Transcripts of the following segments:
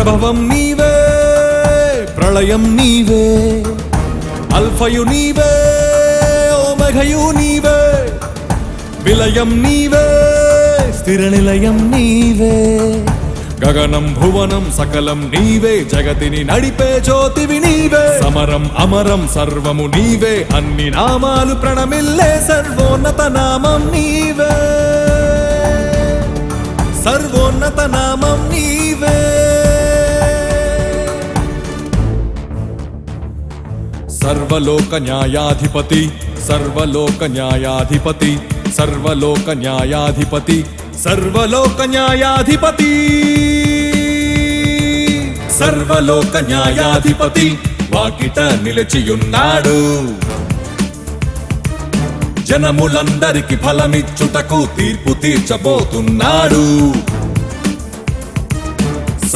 ప్రభవం నీవే, ప్రళయం నీవే, అల్ఫయు నీవే, ఓమఘయు నీవే, విలయం నీవే, స్థిర నిలయం నీవే, గగనం భువనం సకలం నీవే, జగతిని నడిపే జ్యోతివి నీవే, సమరం అమరం సర్వము నీవే, అన్ని నామాలు ప్రణమిల్లే సర్వోన్నత నామం నీవే, సర్వోన్నత నామం నీవే. సర్వలోక న్యాయాధిపతి, సర్వలోక న్యాయాధిపతి, సర్వలోక న్యాయాధిపతి, సర్వలోక న్యాయాధిపతి, సర్వలోక న్యాయాధిపతి వాకిట నిలిచియున్నాడు. జనములందరికి ఫలమిచ్చుటకు తీర్పు తీర్చబోతున్నాడు.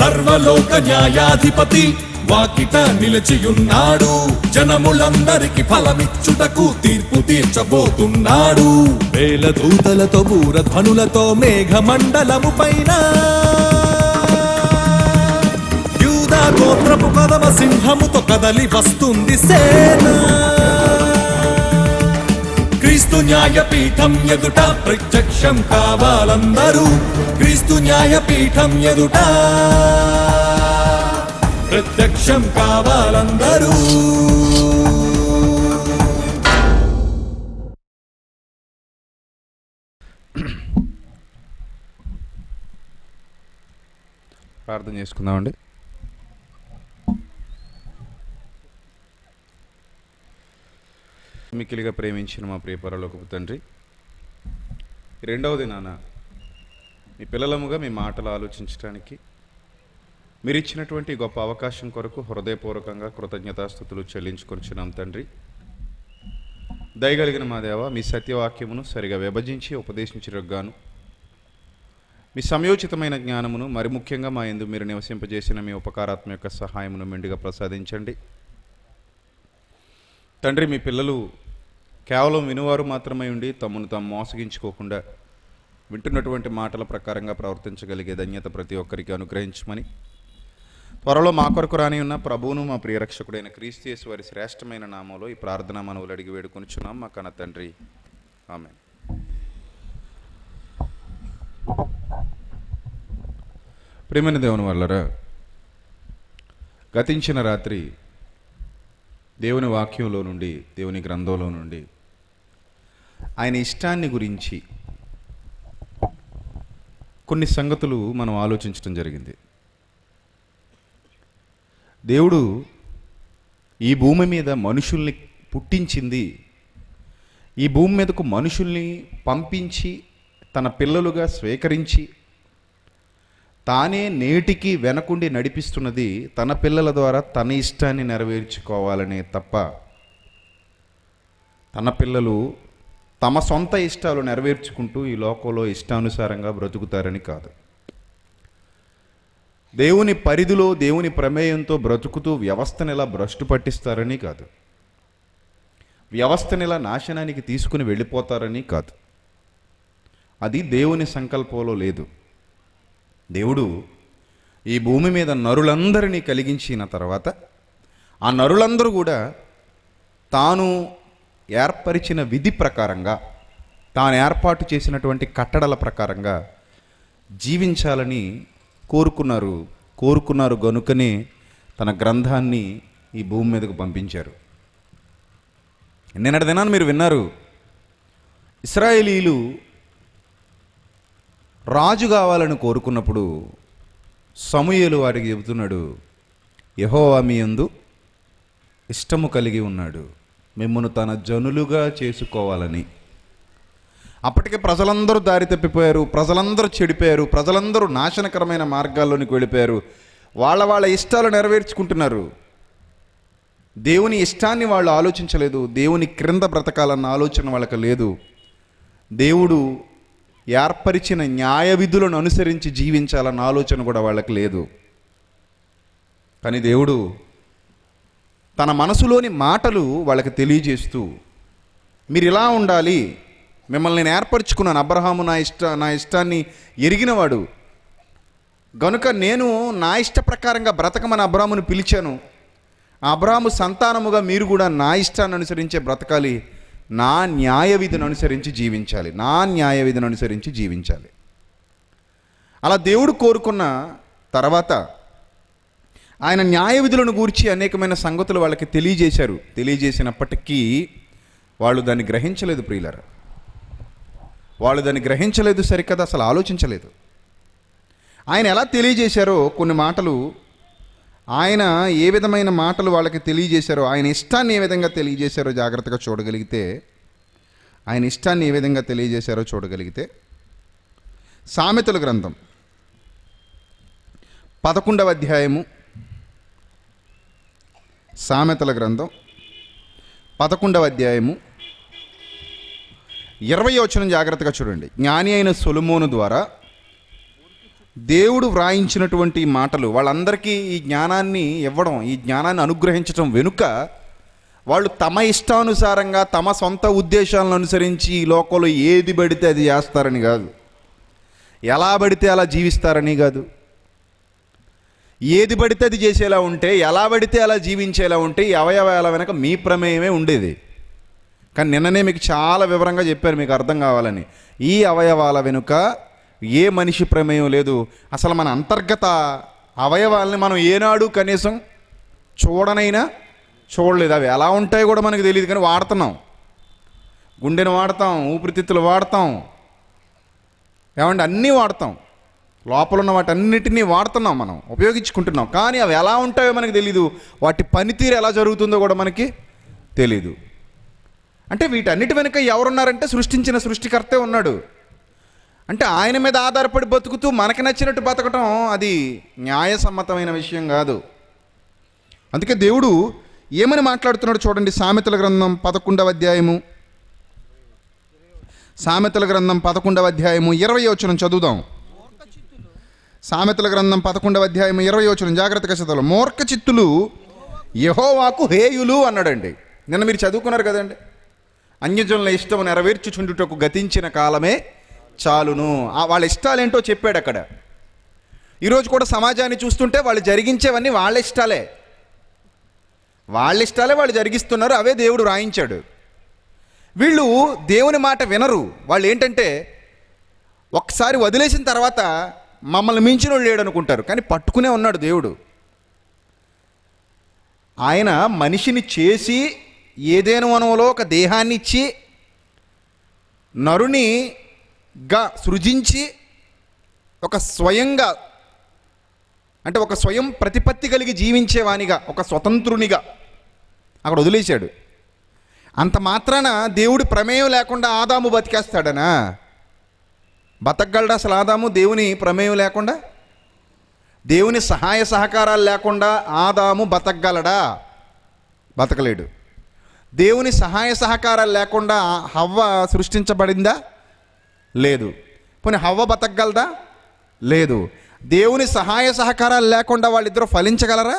సర్వలోక న్యాయాధిపతి వాకిట నిలిచియున్నాడు. జనములందరికి ఫలమిచ్చుటకు తీర్పు తీర్చబోతున్నాడు. వేల దూతలతో బూరధ్వనులతో మేఘమండలము పైన యూదా గోత్రపు కదమ సింహముతో కదలి వస్తుంది సేన. క్రీస్తు న్యాయపీఠం ఎదుట ప్రత్యక్షం కావాలందరూ, క్రీస్తు న్యాయపీఠం ఎదుట ప్రత్యక్షం కావాలందరూ. ప్రార్థన చేసుకుందామండి. మిక్కిలిగా ప్రేమించిన మా ప్రియ పరలోకపు తండ్రి, రెండవది నాన్న మీ పిల్లలముగా మీ మాటలు ఆలోచించడానికి మీరు ఇచ్చినటువంటి గొప్ప అవకాశం కొరకు హృదయపూర్వకంగా కృతజ్ఞతాస్తుతులు చెల్లించుకొనిచున్నాం తండ్రి. దయగలిగిన మా దేవ, మీ సత్యవాక్యమును సరిగా విభజించి ఉపదేశించగాను మీ సమయోచితమైన జ్ఞానమును మరి ముఖ్యంగా మా యందు మీరు నివసింపజేసిన మీ ఉపకారాత్మ యొక్క సహాయమును మెండుగా ప్రసాదించండి తండ్రి. మీ పిల్లలు కేవలం వినువారు మాత్రమై ఉండి తమను తాము మోసగించుకోకుండా వింటున్నటువంటి మాటల ప్రకారంగా ప్రవర్తించగలిగే ధన్యత ప్రతి ఒక్కరికి అనుగ్రహించమని త్వరలో మా కొరకు రాని ఉన్న ప్రభువును మా ప్రియరక్షకుడైన క్రీస్తు యేసు వారి శ్రేష్టమైన నామంలో ఈ ప్రార్థనా మనవులు అడిగి వేడుకొనిచున్నాం మా కన్న తండ్రి, ఆమేన్. ప్రియమైన దేవుని వల్లరా, గతించిన రాత్రి దేవుని వాక్యంలో నుండి, దేవుని గ్రంథంలో నుండి ఆయన ఇష్టాన్ని గురించి కొన్ని సంగతులు మనం ఆలోచించడం జరిగింది. దేవుడు ఈ భూమి మీద మనుషుల్ని పుట్టించింది, ఈ భూమి మీదకు మనుషుల్ని పంపించి తన పిల్లలుగా స్వీకరించి తానే నేటికి వెనకుండి నడిపిస్తున్నది తన పిల్లల ద్వారా తన ఇష్టాన్ని నెరవేర్చుకోవాలనే తప్ప తన పిల్లలు తమ సొంత ఇష్టాలు నెరవేర్చుకుంటూ ఈ లోకంలో ఇష్టానుసారంగా బ్రతుకుతారని కాదు. దేవుని పరిధిలో దేవుని ప్రమేయంతో బ్రతుకుతూ వ్యవస్థను ఇలా భ్రష్టు పట్టిస్తారని కాదు, వ్యవస్థను ఇలా నాశనానికి తీసుకుని వెళ్ళిపోతారని కాదు. అది దేవుని సంకల్పంలో లేదు. దేవుడు ఈ భూమి మీద నరులందరినీ కలిగించిన తర్వాత ఆ నరులందరూ కూడా తాను ఏర్పరిచిన విధి ప్రకారంగా, తాను ఏర్పాటు చేసినటువంటి కట్టడల ప్రకారంగా జీవించాలని కోరుకున్నారు గనుకనే తన గ్రంథాన్ని ఈ భూమి మీదకు పంపించారు. నిన్నటి దినాన్ని మీరు విన్నారు, ఇశ్రాయేలీలు రాజు కావాలని కోరుకున్నప్పుడు సమూయేలు వారికి చెబుతున్నాడు, యెహోవా మీ యందు ఇష్టము కలిగి ఉన్నాడు, మిమ్మును తన జనులుగా చేసుకోవాలని. అప్పటికే ప్రజలందరూ దారి తప్పిపోయారు, ప్రజలందరూ చెడిపోయారు, ప్రజలందరూ నాశనకరమైన మార్గాల్లోనికి వెళ్ళిపోయారు. వాళ్ళ ఇష్టాలు నెరవేర్చుకుంటున్నారు. దేవుని ఇష్టాన్ని వాళ్ళు ఆలోచించలేదు. దేవుని క్రింద బ్రతకాలన్న ఆలోచన వాళ్ళకి లేదు. దేవుడు ఏర్పరిచిన న్యాయ విధులను అనుసరించి జీవించాలన్న ఆలోచన కూడా వాళ్ళకి లేదు. కానీ దేవుడు తన మనసులోని మాటలు వాళ్ళకి తెలియజేస్తూ, మీరు ఇలా ఉండాలి, మిమ్మల్ని నేను ఏర్పరచుకున్నాను, అబ్రహాము నా ఇష్టాన్ని ఎరిగినవాడు, గనుక నేను నా ఇష్ట ప్రకారంగా బ్రతకమని అబ్రామును పిలిచాను. అబ్రాము సంతానముగా మీరు కూడా నా ఇష్టాన్ని అనుసరించే బ్రతకాలి, నా న్యాయ విధిని అనుసరించి జీవించాలి, నా న్యాయ విధిని అనుసరించి జీవించాలి. అలా దేవుడు కోరుకున్న తర్వాత ఆయన న్యాయ విధులను గూర్చి అనేకమైన సంగతులు వాళ్ళకి తెలియజేశారు. తెలియజేసినప్పటికీ వాళ్ళు దాన్ని గ్రహించలేదు. ప్రియులారా, వాళ్ళు దాన్ని గ్రహించలేదు, సరికదా అసలు ఆలోచించలేదు. ఆయన ఎలా తెలియజేశారో కొన్ని మాటలు, ఆయన ఏ విధమైన మాటలు వాళ్ళకి తెలియజేశారో, ఆయన ఇష్టాన్ని ఏ విధంగా తెలియజేశారో జాగ్రత్తగా చూడగలిగితే, ఆయన ఇష్టాన్ని ఏ విధంగా తెలియజేశారో చూడగలిగితే, సామెతల గ్రంథం 11వ అధ్యాయము, సామెతల గ్రంథం 11వ అధ్యాయము 20వ వచనం జాగ్రత్తగా చూడండి. జ్ఞాని అయిన సొలొమోను ద్వారా దేవుడు వ్రాయించినటువంటి మాటలు, వాళ్ళందరికీ ఈ జ్ఞానాన్ని ఇవ్వడం, ఈ జ్ఞానాన్ని అనుగ్రహించడం వెనుక వాళ్ళు తమ ఇష్టానుసారంగా తమ సొంత ఉద్దేశాలను అనుసరించి ఈ లోకంలో ఏది పడితే అది చేస్తారని కాదు, ఎలా పడితే అలా జీవిస్తారని కాదు, ఏది పడితే అది చేసేలా ఉంటే, ఎలా పడితే అలా జీవించేలా ఉంటే ఈ అవయవాల వెనక మీ ప్రమేయమే ఉండేది. కానీ నిన్ననే మీకు చాలా వివరంగా చెప్పారు, మీకు అర్థం కావాలని. ఈ అవయవాల వెనుక ఏ మనిషి ప్రమేయం లేదు. అసలు మన అంతర్గత అవయవాలని మనం ఏనాడు కనీసం చూడనైనా చూడలేదు. అవి ఎలా ఉంటాయో కూడా మనకు తెలియదు, కానీ వాడుతున్నాం. గుండెను వాడతాం, ఊపిరితిత్తులు వాడతాం, ఏమంటే అన్నీ వాడతాం. లోపల ఉన్న వాటి అన్నిటినీ వాడుతున్నాం, మనం ఉపయోగించుకుంటున్నాం. కానీ అవి ఎలా ఉంటాయో మనకు తెలీదు, వాటి పనితీరు ఎలా జరుగుతుందో కూడా మనకి తెలీదు. అంటే వీటన్నిటి వెనుక ఎవరున్నారంటే సృష్టించిన సృష్టికర్తే ఉన్నాడు. అంటే ఆయన మీద ఆధారపడి బతుకుతూ మనకి నచ్చినట్టు బతకటం అది న్యాయసమ్మతమైన విషయం కాదు. అందుకే దేవుడు ఏమని మాట్లాడుతున్నాడు చూడండి. సామెతల గ్రంథం 11వ అధ్యాయము, సామెతల గ్రంథం 11వ అధ్యాయము 20వ వచనం చదువుదాం. సామెతల గ్రంథం 11వ అధ్యాయము 20వ వచనం జాగ్రత్తగా చదవాలి. మూర్ఖ చిత్తులు యెహోవాకు హేయులు అన్నాడండి. నిన్న మీరు చదువుకున్నారు కదండి, అన్యజనుల ఇష్టం నెరవేర్చుచుండుటకు గతించిన కాలమే చాలును. వాళ్ళ ఇష్టాలేంటో చెప్పాడు అక్కడ. ఈరోజు కూడా సమాజాన్ని చూస్తుంటే వాళ్ళు జరిగించేవన్నీ వాళ్ళ ఇష్టాలే, వాళ్ళ ఇష్టాలే వాళ్ళు జరిగిస్తున్నారు. అవే దేవుడు రాయించాడు. వీళ్ళు దేవుని మాట వినరు. వాళ్ళు ఏంటంటే ఒక్కసారి వదిలేసిన తర్వాత మమ్మల్ని మించిన వాళ్ళు లేడు అనుకుంటారు, కానీ పట్టుకునే ఉన్నాడు దేవుడు. ఆయన మనిషిని చేసి ఏదేను వనంలో ఒక దేహాన్ని ఇచ్చి నరునిగా సృజించి ఒక స్వయంగా, అంటే ఒక స్వయం ప్రతిపత్తి కలిగి జీవించేవానిగా, ఒక స్వతంత్రునిగా అక్కడ వదిలేశాడు. అంత మాత్రాన దేవుడి ప్రమేయం లేకుండా ఆదాము బతికేస్తాడనా? బతకగలడా అసలు ఆదాము దేవుని ప్రమేయం లేకుండా? దేవుని సహాయ సహకారాలు లేకుండా ఆదాము బతకగలడా? బతకలేడు. దేవుని సహాయ సహకారాలు లేకుండా హవ్వ సృష్టించబడిందా? లేదు. పోనీ హవ్వ బతకగలదా? లేదు. దేవుని సహాయ సహకారాలు లేకుండా వాళ్ళిద్దరూ ఫలించగలరా?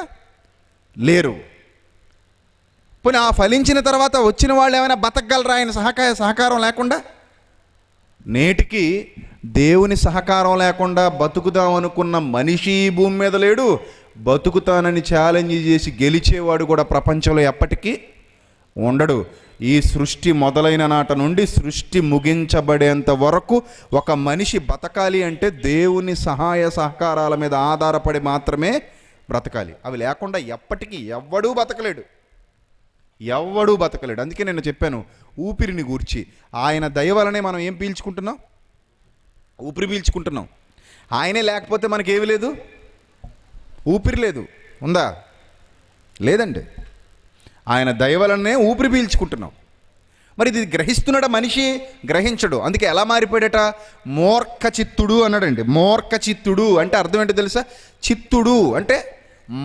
లేరు. పోనీ ఆ ఫలించిన తర్వాత వచ్చిన వాళ్ళు ఏమైనా బతకగలరా ఆయన సహకారం లేకుండా? నేటికి దేవుని సహకారం లేకుండా బతుకుదాం అనుకున్న మనిషి భూమి మీద లేడు. బతుకుతానని ఛాలెంజ్ చేసి గెలిచేవాడు కూడా ప్రపంచంలో ఎప్పటికీ ఉండడు. ఈ సృష్టి మొదలైన నాట నుండి సృష్టి ముగించబడేంత వరకు ఒక మనిషి బతకాలి అంటే దేవుని సహాయ సహకారాల మీద ఆధారపడి మాత్రమే బ్రతకాలి. అవి లేకుండా ఎప్పటికీ ఎవ్వడూ బతకలేడు. అందుకే నేను చెప్పాను ఊపిరిని గూర్చి. ఆయన దయ వలనే మనం ఏం పీల్చుకుంటున్నాం? ఊపిరి పీల్చుకుంటున్నాం. ఆయనే లేకపోతే మనకేమి లేదు, ఊపిరి లేదు. ఉందా? లేదండి. ఆయన దయ వలనే ఊపిరి పీల్చుకుంటున్నాం. మరి ఇది గ్రహిస్తున్నాడా మనిషి? గ్రహించడు. అందుకే ఎలా మారిపోయాడట? మూర్ఖ చిత్తుడు అన్నాడండి. మూర్ఖ చిత్తుడు అంటే అర్థం ఏంటో తెలుసా? చిత్తుడు అంటే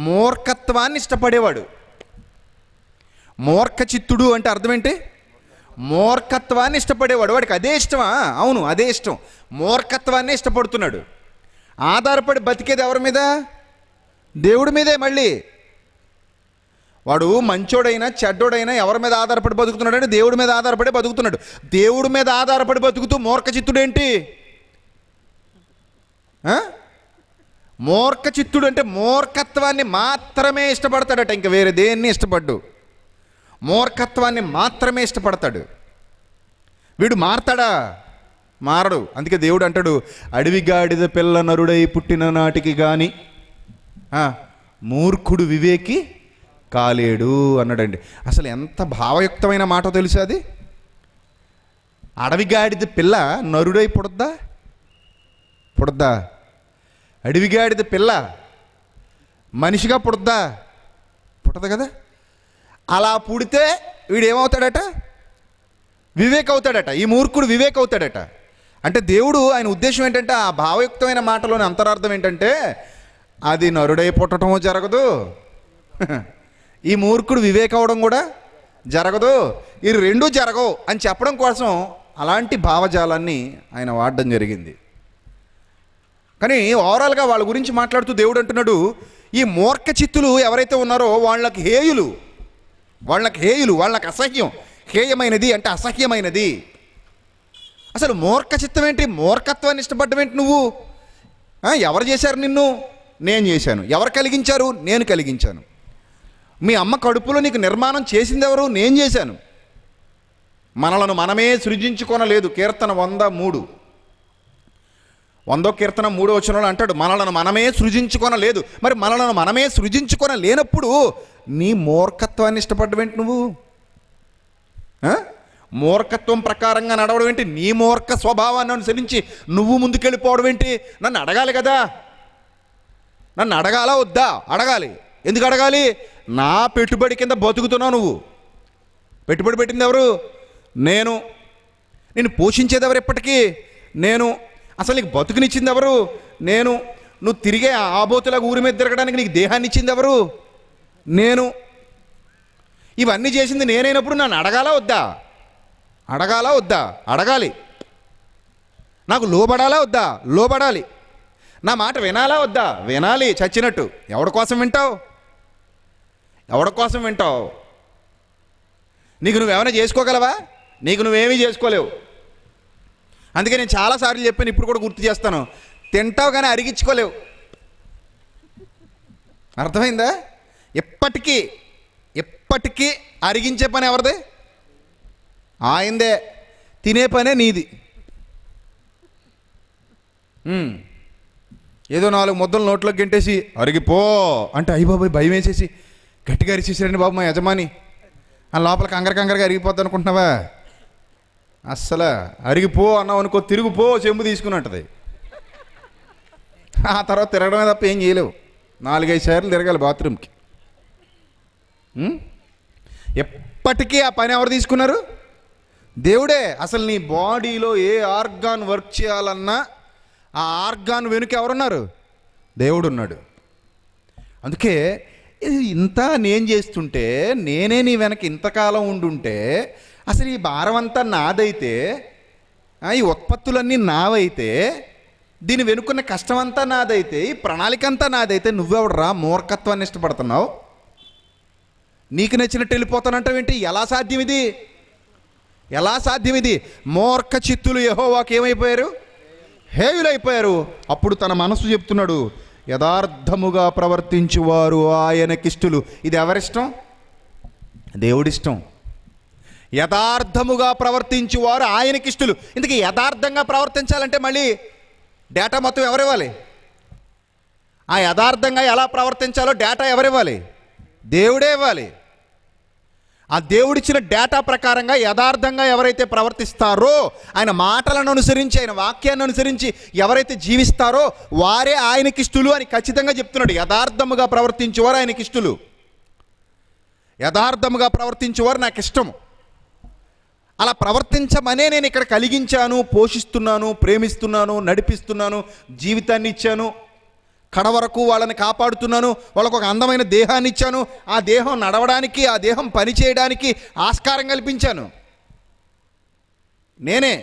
మూర్ఖత్వాన్ని ఇష్టపడేవాడు. మూర్ఖ చిత్తుడు అంటే అర్థం ఏంటి? మూర్ఖత్వాన్ని ఇష్టపడేవాడు. వాడికి అదే ఇష్టమా? అవును, అదే ఇష్టం. మూర్ఖత్వాన్ని ఇష్టపడుతున్నాడు. ఆధారపడి బతికేది ఎవరి మీద? దేవుడి మీదే. మళ్ళీ వాడు మంచోడైనా చెడ్డోడైనా ఎవరి మీద ఆధారపడి బతుకుతున్నాడంటే దేవుడి మీద ఆధారపడి బతుకుతున్నాడు. దేవుడి మీద ఆధారపడి బతుకుతూ మూర్ఖ చిత్తుడేంటి? మూర్ఖ చిత్తుడు అంటే మూర్ఖత్వాన్ని మాత్రమే ఇష్టపడతాడట, ఇంక వేరే దేన్ని ఇష్టపడ్డు. మూర్ఖత్వాన్ని మాత్రమే ఇష్టపడతాడు. వీడు మారతాడా? మారడు. అందుకే దేవుడు అంటాడు, అడవి గాడిద పిల్ల నరుడై పుట్టిన నాటికి గాని మూర్ఖుడు వివేకి కాలేడు అన్నాడండి. అసలు ఎంత భావయుక్తమైన మాట తెలుసా అది? అడవి గాడిద పిల్ల నరుడై పుడద్దా? పుడద్దా? అడవి గాడిద పిల్ల మనిషిగా పుడద్దా? పుట్టదు కదా. అలా పుడితే వీడు ఏమవుతాడట? వివేక్ అవుతాడట. ఈ మూర్ఖుడు వివేక్ అవుతాడట. అంటే దేవుడు ఆయన ఉద్దేశం ఏంటంటే, ఆ భావయుక్తమైన మాటలోని అంతరార్థం ఏంటంటే, అది నరుడై పుట్టడమో జరగదు, ఈ మూర్ఖుడు వివేక్ అవడం కూడా జరగదు, ఈ రెండూ జరగవు అని చెప్పడం కోసం అలాంటి భావజాలాన్ని ఆయన వాడడం జరిగింది. కానీ ఓవరాల్గా వాళ్ళ గురించి మాట్లాడుతూ దేవుడు అంటున్నాడు, ఈ మూర్ఖ చిత్తులు ఎవరైతే ఉన్నారో వాళ్ళకి హేయులు, వాళ్ళకి అసహ్యం. హేయమైనది అంటే అసహ్యమైనది. అసలు మూర్ఖ చిత్తం ఏంటి? మూర్ఖత్వాన్ని ఇష్టపడ్డం ఏంటి నువ్వు? ఎవరు చేశారు నిన్ను? నేను చేశాను. ఎవరు కలిగించారు? నేను కలిగించాను. మీ అమ్మ కడుపులో నీకు నిర్మాణం చేసింది ఎవరు? నేను చేశాను. మనలను మనమే సృజించుకొనలేదు. కీర్తన 103 కీర్తన 3వ వచనంలో అంటాడు, మనలను మనమే సృజించుకొనలేదు. మరి మనలను మనమే సృజించుకొనలేనప్పుడు నీ మూర్ఖత్వాన్ని ఇష్టపడ్డం ఏంటి నువ్వు? మూర్ఖత్వం ప్రకారంగా నడవడం ఏంటి? నీ మూర్ఖ స్వభావాన్ని అనుసరించి నువ్వు ముందుకెళ్ళిపోవడం ఏంటి? నన్ను అడగాలి కదా. నన్ను అడగాలా వద్దా? అడగాలి. ఎందుకు అడగాలి? నా పెట్టుబడి కింద బతుకుతున్నావు నువ్వు. పెట్టుబడి పెట్టింది ఎవరు? నేను. నేను పోషించేది ఎవరు? ఎప్పటికీ నేను. అసలు నీకు బతుకునిచ్చింది ఎవరు? నేను. నువ్వు తిరిగే ఆబోతులాగా ఊరి మీద తిరగడానికి నీకు దేహాన్ని ఇచ్చింది ఎవరు? నేను. ఇవన్నీ చేసింది నేనైనప్పుడు నన్ను అడగాలా వద్దా? అడగాలా వద్దా? అడగాలి. నాకు లోబడాలా వద్దా? లోబడాలి. నా మాట వినాలా వద్దా? వినాలి. చచ్చినట్టు. ఎవడి కోసం వింటావు? నీకు నువ్వేమైనా చేసుకోగలవా? నీకు నువ్వేమీ చేసుకోలేవు. అందుకే నేను చాలాసార్లు చెప్పాను, ఇప్పుడు కూడా గుర్తు చేస్తాను, తింటావు కానీ అరిగించుకోలేవు. అర్థమైందా? ఎప్పటికీ అరిగించే పని ఎవరిదే? ఆయందే. తినే పనే నీది. ఏదో 4 ముద్దలు నోట్లోకి గెంటేసి అరిగిపో అంటే అయ్యి బాబాయ్ భయం వేసేసి గట్టిగా అరిచేసారండి బాబు మా యజమాని, ఆ లోపల కంగారుగా అరిగిపోద్ది అనుకుంటున్నావా? అస్సలు అరిగిపో అన్నావు అనుకో, తిరిగిపో చెంబు తీసుకున్నట్టుది. ఆ తర్వాత తిరగడమే తప్ప ఏం చేయలేవు. 4-5 సార్లు తిరగాలి బాత్రూమ్కి. ఎప్పటికీ ఆ పని ఎవరు తీసుకున్నారు? దేవుడే. అసలు నీ బాడీలో ఏ ఆర్గాన్ వర్క్ చేయాలన్నా ఆ ఆర్గాన్ వెనుక ఎవరున్నారు? దేవుడు ఉన్నాడు. అందుకే ఇంత నేను చేస్తుంటే, నేనే నీ వెనక ఇంతకాలం ఉండుంటే, అసలు ఈ భారం అంతా నాదైతే, ఈ ఉత్పత్తులన్నీ నావైతే, దీని వెనుకున్న కష్టం అంతా నాదైతే, ఈ ప్రణాళిక అంతా నాదైతే, నువ్వెవడరా మూర్ఖత్వాన్ని ఇష్టపడుతున్నావు? నీకు నచ్చినట్టు వెళ్ళిపోతానంటావేంటి? ఎలా సాధ్యం ఇది? మూర్ఖ చిత్తులు యెహోవాకు ఏమైపోయారు? హేయులైపోయారు. అప్పుడు తన మనసు చెప్తున్నాడు, యథార్థముగా ప్రవర్తించువారు ఆయనకిష్టులు. ఇది ఎవరిష్టం? దేవుడిష్టం. యథార్థముగా ప్రవర్తించువారు ఆయనకిష్టులు. ఇందుకే యథార్థంగా ప్రవర్తించాలంటే మళ్ళీ డేటా మొత్తం ఎవరివ్వాలి? ఆ యథార్థంగా ఎలా ప్రవర్తించాలో డేటా ఎవరివ్వాలి? దేవుడే ఇవ్వాలి. ఆ దేవుడిచ్చిన డేటా ప్రకారంగా యథార్థంగా ఎవరైతే ప్రవర్తిస్తారో, ఆయన మాటలను అనుసరించి, ఆయన వాక్యాన్ని అనుసరించి ఎవరైతే జీవిస్తారో వారే ఆయనకిష్టులు అని ఖచ్చితంగా చెప్తున్నాడు. యథార్థముగా ప్రవర్తించేవారు ఆయనకిష్టులు. యథార్థముగా ప్రవర్తించేవారు నాకు ఇష్టము. అలా ప్రవర్తించమనే నేను ఇక్కడ కలిగించాను, పోషిస్తున్నాను, ప్రేమిస్తున్నాను, నడిపిస్తున్నాను, జీవితాన్ని ఇచ్చాను, కడవరకు వాళ్ళని కాపాడుతున్నాను, వాళ్ళకు ఒక అందమైన దేహాన్ని ఇచ్చాను, ఆ దేహం నడవడానికి, ఆ దేహం పనిచేయడానికి ఆస్కారం కల్పించాను. నేనే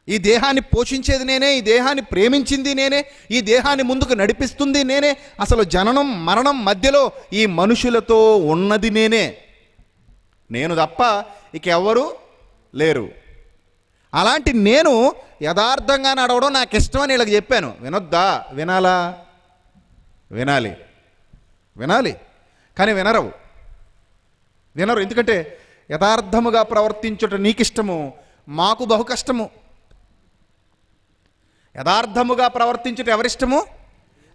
ఈ దేహాన్ని పోషించేది నేనే, ఈ దేహాన్ని ప్రేమించింది నేనే, ఈ దేహాన్ని ముందుకు నడిపిస్తుంది నేనే. అసలు జననం మరణం మధ్యలో ఈ మనుషులతో ఉన్నది నేనే. నేను తప్ప ఇక ఎవరు లేరు. అలాంటి నేను యథార్థంగా నడవడం నాకు ఇష్టం అని వీళ్ళకి చెప్పాను. వినొద్దా? వినాలా? వినాలి, వినాలి. కానీ వినరు. ఎందుకంటే యథార్థముగా ప్రవర్తించుట నీకిష్టము, మాకు బహు కష్టము. యథార్థముగా ప్రవర్తించుట ఎవరిష్టము?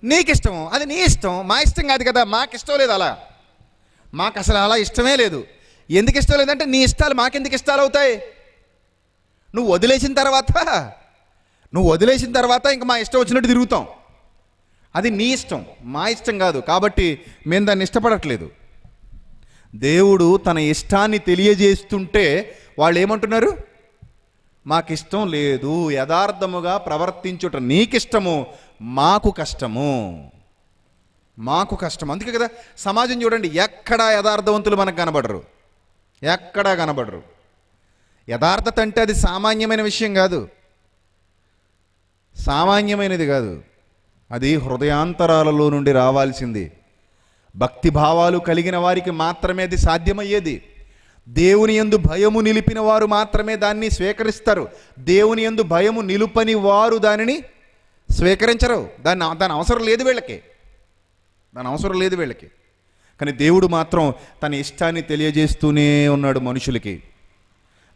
నీకిష్టము. అది నీ ఇష్టం, మా ఇష్టం కాదు కదా. మాకు ఇష్టం లేదు అలా. మాకు అసలు అలా ఇష్టమే లేదు. ఎందుకు ఇష్టం లేదంటే నీ ఇష్టాలు మాకెందుకు ఇష్టాలు అవుతాయి? నువ్వు వదిలేసిన తర్వాత ఇంక మా ఇష్టం వచ్చినట్టు తిరుగుతాం. అది నీ ఇష్టం, మా ఇష్టం కాదు. కాబట్టి మేము దాన్ని ఇష్టపడట్లేదు. దేవుడు తన ఇష్టాన్ని తెలియజేస్తుంటే వాళ్ళు ఏమంటున్నారు? మాకిష్టం లేదు, యథార్థముగా ప్రవర్తించుట నీకిష్టము, మాకు కష్టము. అందుకే కదా సమాజం చూడండి, ఎక్కడా యథార్థవంతులు మనకు కనబడరు, ఎక్కడా కనబడరు. యథార్థత అంటే అది సామాన్యమైన విషయం కాదు, సామాన్యమైనది కాదు. అది హృదయాంతరాలలో నుండి రావాల్సింది. భక్తి భావాలు కలిగిన వారికి మాత్రమే అది సాధ్యమయ్యేది. దేవుని యందు భయము నిలిపిన వారు మాత్రమే దాన్ని స్వీకరిస్తారు. దేవుని యందు భయము నిలుపని వారు దానిని స్వీకరించరు. దాని అవసరం లేదు వీళ్ళకి. కానీ దేవుడు మాత్రం తన ఇష్టాన్ని తెలియజేస్తూనే ఉన్నాడు మనుషులకి.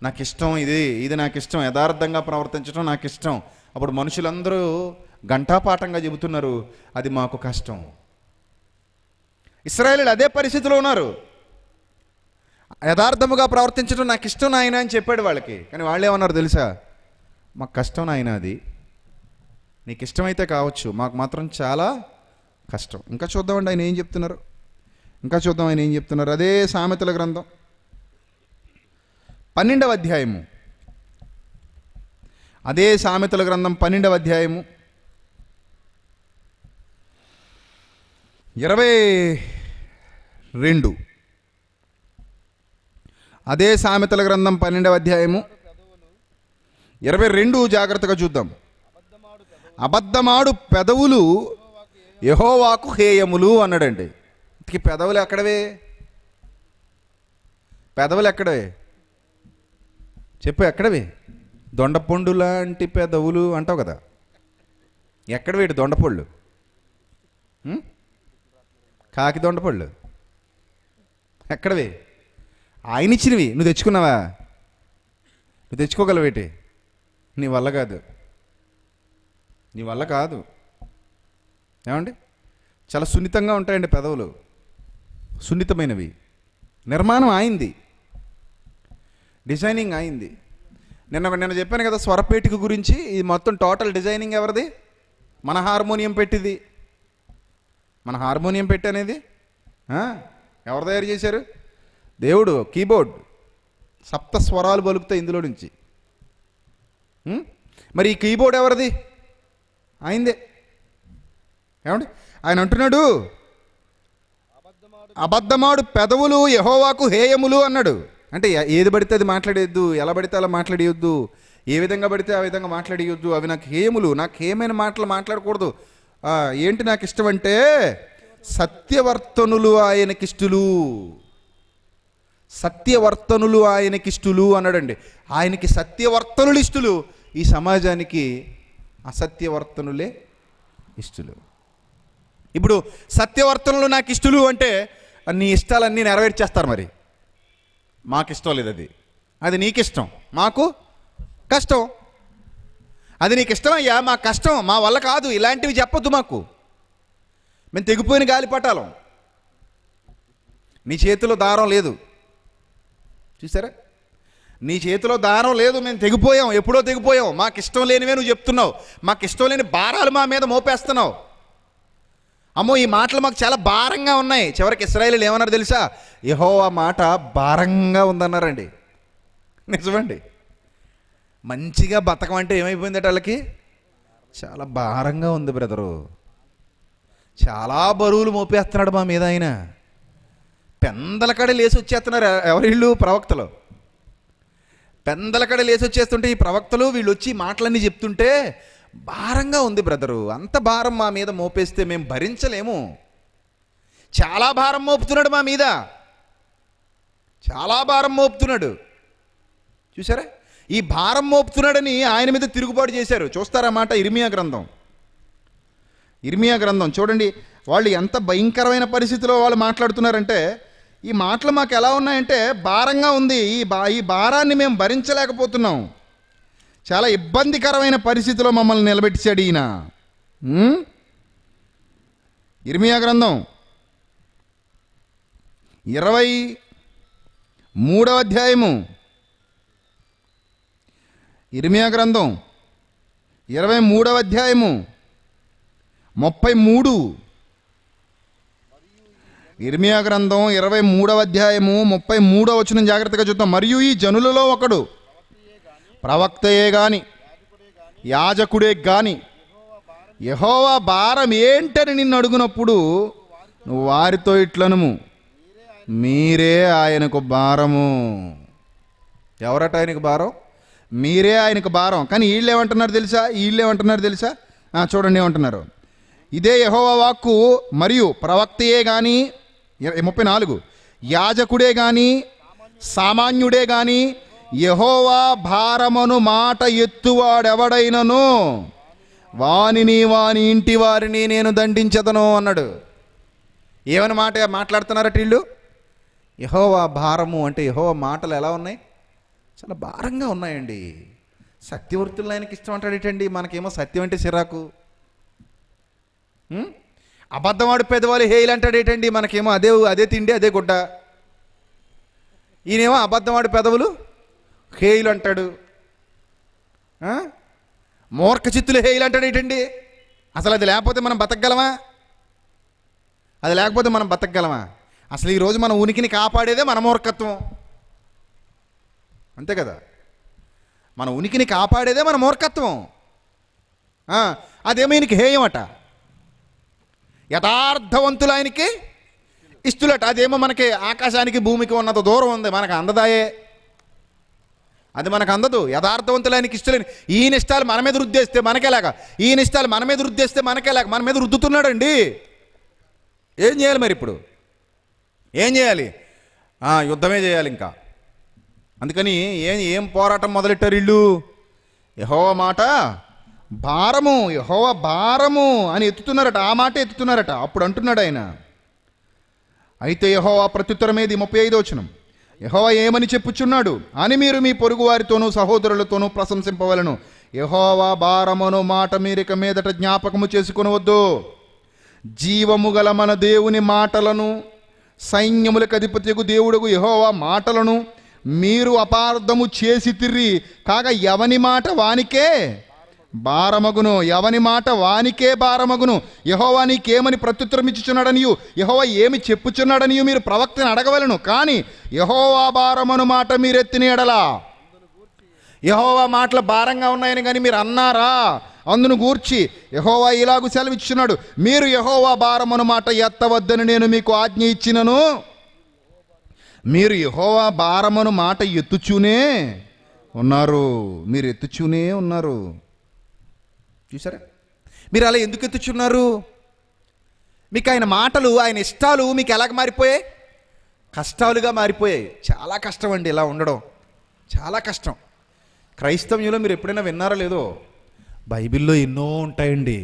నాకు ఇష్టం ఇది నాకు ఇష్టం, యథార్థంగా ప్రవర్తించడం నాకు ఇష్టం. అప్పుడు మనుషులందరూ ఘంటాపాఠంగా చెబుతున్నారు, అది మాకు కష్టం. ఇశ్రాయేలీయులు అదే పరిస్థితిలో ఉన్నారు. యథార్థముగా ప్రవర్తించడం నాకు ఇష్టం నాయన అని చెప్పాడు వాళ్ళకి. కానీ వాళ్ళు ఏమన్నారు తెలుసా? మాకు కష్టం నాయన, అది నీకు ఇష్టమైతే కావచ్చు, మాకు మాత్రం చాలా కష్టం. ఇంకా చూద్దామండి ఆయన ఏం చెప్తున్నారు. అదే సామెతల గ్రంథం 12వ అధ్యాయము. అదే సామెతల గ్రంథం 12వ అధ్యాయము 22. అదే సామెతల గ్రంథం 12వ అధ్యాయము 22 జాగ్రత్తగా చూద్దాం. అబద్ధమాడు పెదవులు యెహోవాకు హేయములు అన్నాడండి. పెదవులు ఎక్కడవే చెప్పు, ఎక్కడవి? దొండపండు లాంటి పెదవులు అంటావు కదా, ఎక్కడవేటి దొండపళ్ళు? కాకి దొండపళ్ళు ఎక్కడవి? ఆయన ఇచ్చినవి నువ్వు తెచ్చుకున్నావా? నువ్వు తెచ్చుకోగలవేటి? నీ వల్ల కాదు. ఏమండి, చాలా సున్నితంగా ఉంటాయండి పెదవులు, సున్నితమైనవి. నిర్మాణం అయింది, డిజైనింగ్ అయింది. నిన్న చెప్పాను కదా స్వరపేటిక గురించి. ఇది మొత్తం టోటల్ డిజైనింగ్ ఎవరిది? మన హార్మోనియం పెట్టింది. మన హార్మోనియం పెట్టి అనేది ఎవరు తయారు చేశారు? దేవుడు. కీబోర్డ్ సప్త స్వరాలు పలుకుతాయి ఇందులో నుంచి. మరి ఈ కీబోర్డ్ ఎవరిది? ఆయనదే. ఏమండి, ఆయన అంటున్నాడు అబద్ధమాడు పెదవులు యెహోవాకు హేయములు అన్నాడు. అంటే ఏది పడితే అది మాట్లాడేయద్దు, ఎలా పడితే అలా మాట్లాడేయొద్దు, ఏ విధంగా పడితే ఆ విధంగా మాట్లాడేయొద్దు. అవి నాకు హేయములు, నాకు హేమైన మాటలు మాట్లాడకూడదు. ఏంటి నాకు ఇష్టం అంటే సత్యవర్తనులు ఆయనకిష్టులు అన్నాడండి. ఆయనకి సత్యవర్తనులు ఇష్టలు, ఈ సమాజానికి అసత్యవర్తనులే ఇష్టలు. ఇప్పుడు సత్యవర్తనులు నాకు ఇష్టలు అంటే నీ ఇష్టాలన్నీ నెరవేర్చేస్తారు. మరి మాకు ఇష్టం లేదు, అది నీకిష్టం, మాకు కష్టం. అది నీకు ఇష్టమయ్యా, మాకు కష్టం, మా వల్ల కాదు, ఇలాంటివి చెప్పొద్దు మాకు. మేము తెగిపోయిన గాలిపటాలం, నీ చేతిలో దారం లేదు. చూసారా, నీ చేతిలో దారం లేదు, మేము తెగిపోయాం, ఎప్పుడో తెగిపోయాం. మాకు ఇష్టం లేనివే నువ్వు చెప్తున్నావు, మాకు ఇష్టం లేని భారాలు మా మీద మోపేస్తున్నావు. అమ్మో, ఈ మాటలు మాకు చాలా భారంగా ఉన్నాయి. చివరికి ఇశ్రాయేలీయులు ఏమన్నారు తెలుసా? యెహోవా మాట భారంగా ఉందన్నారండి. నిజమండి. మంచిగా బతకం అంటే ఏమైపోయిందట వాళ్ళకి? చాలా భారంగా ఉంది బ్రదరు, చాలా బరువులు మోపేస్తున్నాడు మా మీద ఆయన. పెందల కడ లేచి వచ్చేస్తున్నారు. ఎవరిళ్ళు? ప్రవక్తలు. పెందల కడ లేచి వచ్చేస్తుంటే ఈ ప్రవక్తలు వీళ్ళు వచ్చి మాటలన్నీ చెప్తుంటే భారంగా ఉంది బ్రదరు, అంత భారం మా మీద మోపేస్తే మేము భరించలేము. చాలా భారం మోపుతున్నాడు మా మీద, చాలా భారం మోపుతున్నాడు. చూసారా, ఈ భారం మోపుతున్నాడని ఆయన మీద తిరుగుబాటు చేశారు. చూస్తారన్నమాట ఇర్మియా గ్రంథం చూడండి. వాళ్ళు ఎంత భయంకరమైన పరిస్థితిలో వాళ్ళు మాట్లాడుతున్నారంటే, ఈ మాటలు మాకు ఎలా ఉన్నాయంటే భారంగా ఉంది, ఈ భారాన్ని మేము భరించలేకపోతున్నాం, చాలా ఇబ్బందికరమైన పరిస్థితిలో మమ్మల్ని నిలబెట్టాడు ఈయన. ఇర్మియా గ్రంథం 23వ అధ్యాయము, ఇర్మియా గ్రంథం 23వ అధ్యాయము 33. ఇర్మియా గ్రంథం 23వ అధ్యాయము 33వ వచనం జాగ్రత్తగా చూద్దాం. మరియు ఈ జనులలో ఒకడు ప్రవక్తయే గాని యాజకుడే గాని యెహోవా భారం ఏంటని నిన్ను అడుగునప్పుడు నువ్వు వారితో ఇట్లనుము, మీరే ఆయనకు భారము. ఎవరట ఆయనకు భారం? మీరే ఆయనకు భారం. కానీ వీళ్ళు ఏమంటున్నారు తెలుసా? చూడండి ఏమంటున్నారు. ఇదే యెహోవా వాక్కు. మరియు ప్రవక్తయే కానీ 34 యాజకుడే కానీ సామాన్యుడే కానీ యెహోవా భారమును మాట ఎత్తువాడెవడైనను వానిని వాని ఇంటి వారిని నేను దండించదను అన్నాడు. ఏమని మాట్లాడుతున్నారట వీళ్ళు? యెహోవా భారము అంటే యెహోవా మాటలు ఎలా ఉన్నాయి? చాలా భారంగా ఉన్నాయండి. సత్యవర్తులు ఆయనకి ఇష్టం అంటాడేటండి, మనకేమో సత్యం అంటే చిరాకు. అబద్ధవాడు పెద్దవాళ్ళు హేయిలు అంటాడేటండి, మనకేమో అదే తిండి అదే గుడ్డ. ఈయనేమో అబద్ధవాడు పెదవులు హేయిలు అంటాడు, మూర్ఖ చిత్తులు హేయిలు అంటాడేటండి. అసలు అది లేకపోతే మనం బతకగలమా? అసలు ఈరోజు మన ఉనికిని కాపాడేదే మన మూర్ఖత్వం, అంతే కదా? మన ఉనికిని కాపాడేదే మన మూర్ఖత్వం. అదేమో ఈయనకి హేయమట. యథార్థవంతులు ఆయనకి ఇష్టలట. అదేమో మనకి ఆకాశానికి భూమికి ఉన్నంత దూరం ఉంది, మనకు అందదాయే, అది మనకు అందదు. యథార్థవంతులు ఆయనకి ఇష్టలేని ఈయన ఇష్టాలు మన మీద రుద్దేస్తే మనకేలాగా, మన మీద రుద్దుతున్నాడండి. ఏం చేయాలి మరి? ఇప్పుడు ఏం చేయాలి? యుద్ధమే చేయాలి ఇంకా. అందుకని ఏం పోరాటం మొదలెట్టారు వీళ్ళు? యెహోవా మాట భారము అని ఎత్తుతున్నారట. ఆ మాట ఎత్తుతున్నారట. అప్పుడు అంటున్నాడు ఆయన, అయితే యెహోవా ప్రత్యుత్తరమేది 35వ వచనం. యెహోవా ఏమని చెప్పుచున్నాడు అని మీరు మీ పొరుగు వారితోనూ సహోదరులతోనూ ప్రశంసింపవలను. యెహోవా భారమును మాట మీరిక మీదట జ్ఞాపకము చేసుకొనవద్దు. జీవము గల మన దేవుని మాటలను, సైన్యములకు అధిపతియగు దేవుడగు యెహోవా మాటలను మీరు అపార్థము చేసి తిర్రి. కాగా ఎవని మాట వానికే భారమగును. యెహోవా నీకేమని ప్రత్యుత్తరం ఇచ్చుచున్నాడనియు, యెహోవా ఏమి చెప్పుచున్నాడనియు మీరు ప్రవక్తను అడగవలను. కానీ యెహోవా భారమును మాట మీరెత్తిన ఎడలా, యెహోవా మాటలు భారంగా ఉన్నాయని కానీ మీరు అన్నారా? అందును గూర్చి యెహోవా ఇలాగు సెలవిచ్చుచున్నాడు, మీరు యెహోవా భారమును మాట ఎత్తవద్దని నేను మీకు ఆజ్ఞ ఇచ్చినను. మీరు యెహోవా భారమును మాట ఎత్తుచూనే ఉన్నారు. చూసారా? మీరు అలా ఎందుకు ఎత్తుచున్నారు? మీకు ఆయన మాటలు, ఆయన ఇష్టాలు మీకు ఎలాగ మారిపోయాయి? కష్టాలుగా మారిపోయాయి. చాలా కష్టం అండి ఇలా ఉండడం, చాలా కష్టం. క్రైస్తవ్యంలో మీరు ఎప్పుడైనా విన్నారో లేదో, బైబిల్లో ఎన్నో ఉంటాయండి.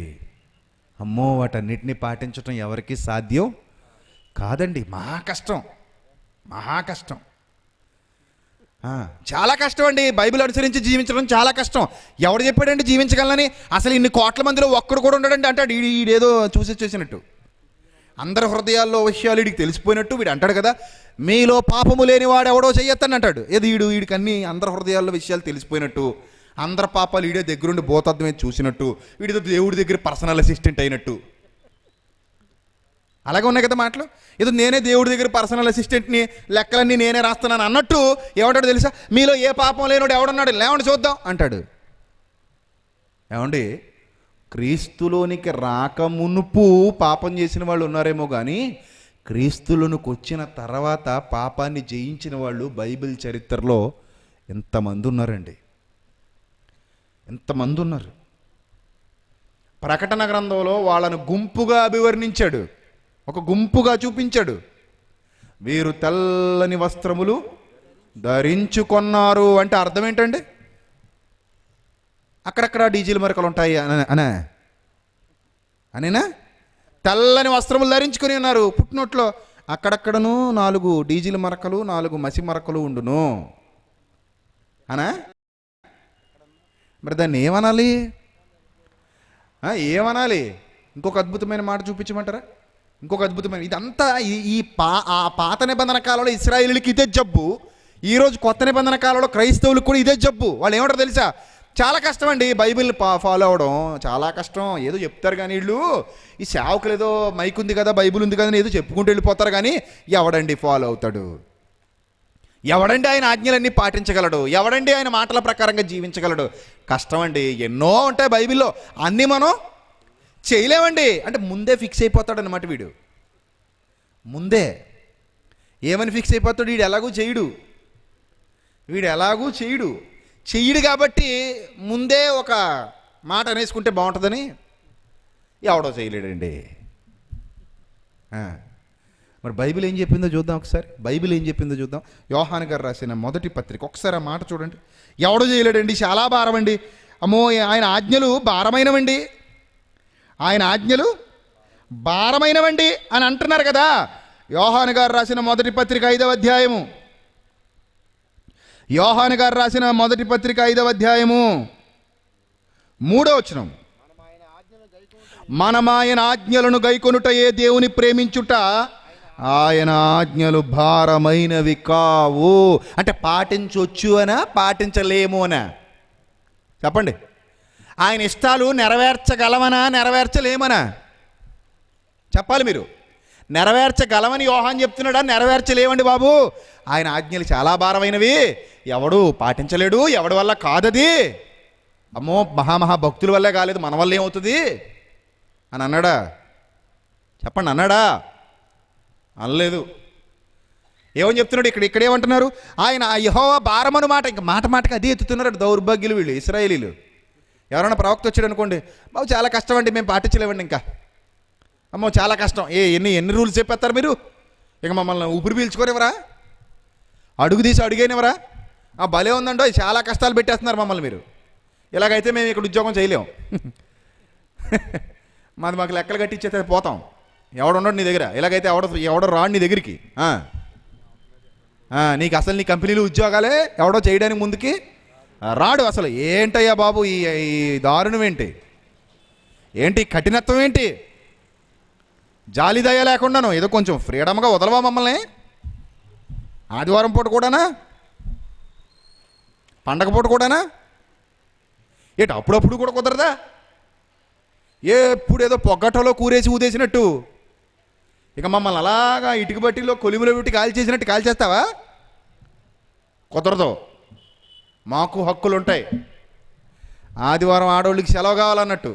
అమ్మో, వాటన్నిటిని పాటించడం ఎవరికి సాధ్యం కాదండి. మహా కష్టం, చాలా కష్టం అండి. బైబిల్ అనుసరించి జీవించడం చాలా కష్టం. ఎవడు చెప్పాడండి జీవించగలనని? అసలు ఇన్ని కోట్ల మందిలో ఒక్కడు కూడా ఉండడండి అంటాడు. ఈడేదో చూసినట్టు, అందరి హృదయాల్లో విషయాలు వీడికి తెలిసిపోయినట్టు వీడు అంటాడు కదా, మీలో పాపము లేని వాడు ఎవడో చెయ్యొద్దని అంటాడు. ఏది వీడికి అన్ని అందరి హృదయాల్లో విషయాలు తెలిసిపోయినట్టు, అందరి పాపాలు వీడే దగ్గరుండి భూతత్వమే చూసినట్టు, వీడితో దేవుడి దగ్గర పర్సనల్ అసిస్టెంట్ అయినట్టు. అలాగే ఉన్నాయి కదా మాటలు. ఏదో నేనే దేవుడి దగ్గర పర్సనల్ అసిస్టెంట్ని, లెక్కలన్నీ నేనే రాస్తున్నాను అన్నట్టు ఏమంటాడు తెలుసా? మీలో ఏ పాపం లేనివాడు ఎవడన్నాడు, లేవండి చూద్దాం అంటాడు. ఏమండి, క్రీస్తులోనికి రాకమునుపు పాపం చేసిన వాళ్ళు ఉన్నారేమో కానీ క్రీస్తులోనికి వచ్చిన తర్వాత పాపాన్ని జయించిన వాళ్ళు బైబిల్ చరిత్రలో ఎంతమంది ఉన్నారండి, ఎంతమంది ఉన్నారు. ప్రకటన గ్రంథంలో వాళ్ళను గుంపుగా అభివర్ణించాడు, ఒక గుంపుగా చూపించాడు. వీరు తెల్లని వస్త్రములు ధరించుకొన్నారు అంటే అర్థం ఏంటండి? అక్కడక్కడ డీజిల్ మరకలు ఉంటాయి అనేనా? తెల్లని వస్త్రములు ధరించుకొని ఉన్నారు, పుట్టినొట్లో అక్కడక్కడను 4 డీజిల్ మరకలు 4 మసి మరకలు ఉండును అనా? మరి దాన్ని ఏమనాలి? ఏమనాలి? ఇంకొక అద్భుతమైన మాట చూపించమంటారా? ఇంకొక అద్భుతమైన, ఇదంతా ఆ పాత నిబంధన కాలంలో ఇశ్రాయేలీయులకి ఇదే జబ్బు, ఈరోజు కొత్త నిబంధన కాలంలో క్రైస్తవులకు కూడా ఇదే జబ్బు. వాళ్ళు ఏమంటారు తెలుసా? చాలా కష్టం అండి బైబిల్ ఫాలో అవడం, చాలా కష్టం. ఏదో చెప్తారు కానీ వీళ్ళు, ఈ సేవకులు ఏదో మైక్ ఉంది కదా, బైబిల్ ఉంది కదా అని ఏదో చెప్పుకుంటూ వెళ్ళిపోతారు కానీ ఎవడండి ఫాలో అవుతాడు? ఎవడండి ఆయన ఆజ్ఞలన్నీ పాటించగలడు? ఎవడండి ఆయన మాటల ప్రకారంగా జీవించగలడు? కష్టం అండి. ఎన్నో ఉంటాయి బైబిల్లో, అన్నీ మనం చేయలేమండి. అంటే ముందే ఫిక్స్ అయిపోతాడు అన్నమాట వీడు. ముందే ఏమని ఫిక్స్ అయిపోతాడు? వీడు ఎలాగూ చెయ్యడు కాబట్టి ముందే ఒక మాట అనేసుకుంటే బాగుంటుందని ఎవడో చేయలేడండి. మరి బైబిల్ ఏం చెప్పిందో చూద్దాం ఒకసారి. బైబిల్ ఏం చెప్పిందో చూద్దాం. యోహాను గారు రాసిన మొదటి పత్రిక, ఒకసారి ఆ మాట చూడండి. ఎవడో చేయలేడండి, చాలా భారం అండి. అమ్మో, ఆయన ఆజ్ఞలు భారమైనవండి, ఆయన ఆజ్ఞలు భారమైనవండి అని అంటున్నారు కదా. యోహాను గారు రాసిన మొదటి పత్రిక 5వ అధ్యాయము, యోహాను గారు రాసిన మొదటి పత్రిక 5వ అధ్యాయము 3వ వచనం. మనమాయన ఆజ్ఞలను గైకొనుటయే దేవుని ప్రేమించుట, ఆయన ఆజ్ఞలు భారమైనవి కావు. అంటే పాటించవచ్చు అనా, పాటించలేము అనా? చెప్పండి. ఆయన ఇష్టాలు నెరవేర్చగలమనా, నెరవేర్చలేమనా? చెప్పాలి మీరు. నెరవేర్చగలమని యోహాన్ చెప్తున్నాడా? నెరవేర్చలేమండి బాబు, ఆయన ఆజ్ఞలు చాలా భారమైనవి, ఎవడు పాటించలేడు, ఎవడి వల్ల కాదది. అమ్మో, మహాభక్తుల వల్లే కాలేదు, మన వల్ల ఏమవుతుంది అని అన్నాడా? చెప్పండి, అన్నాడా? అనలేదు. ఏమని చెప్తున్నాడు ఇక్కడ ఏమంటున్నారు? ఆయన యెహోవా భారమను మాట, ఇంకా మాటకి అదే ఎత్తుతున్నారు దౌర్భాగ్యులు వీళ్ళు, ఇశ్రాయేలీలు. ఎవరైనా ప్రవక్త వచ్చాడు అనుకోండి, బాబు చాలా కష్టం అండి, మేము పాటించలేమండి, ఇంకా అమ్మో చాలా కష్టం. ఎన్ని రూల్స్ చెప్పేస్తారు మీరు? ఇక మమ్మల్ని ఊపిరి పీల్చుకోనివరా, అడుగు తీసి అడిగేనివరా? భలే ఉందండో, చాలా కష్టాలు పెట్టేస్తున్నారు మమ్మల్ని మీరు, ఇలాగైతే మేము ఇక్కడ ఉద్యోగం చేయలేము, మాకు లెక్కలు కట్టించేస్తే పోతాం, ఎవడున్నాడు నీ దగ్గర, ఇలాగైతే ఎవడో రాడు నీ దగ్గరికి, నీకు అసలు నీ కంపెనీలు ఉద్యోగాలే ఎవడో చేయడానికి ముందుకి రాడు. అసలు ఏంటయ్యా బాబు ఈ దారుణం ఏంటి కఠినత్వం ఏంటి? జాలిదయ లేకుండాను ఏదో కొంచెం ఫ్రీడమ్గా వదలవా మమ్మల్ని? ఆదివారం పూట కూడానా, పండగ పూట కూడానా? అప్పుడప్పుడు కూడా కుదరదా? ఎప్పుడు ఏదో పొగ్గటలో కూరేసి ఊదేసినట్టు ఇక మమ్మల్ని అలాగా ఇటుక బట్టిలో కొలిమిలో పెట్టి కాల్చేసినట్టు కాల్చేస్తావా? కుదరదు. మాకు హక్కులు ఉంటాయి. ఆదివారం ఆడవాళ్ళకి సెలవు కావాలన్నట్టు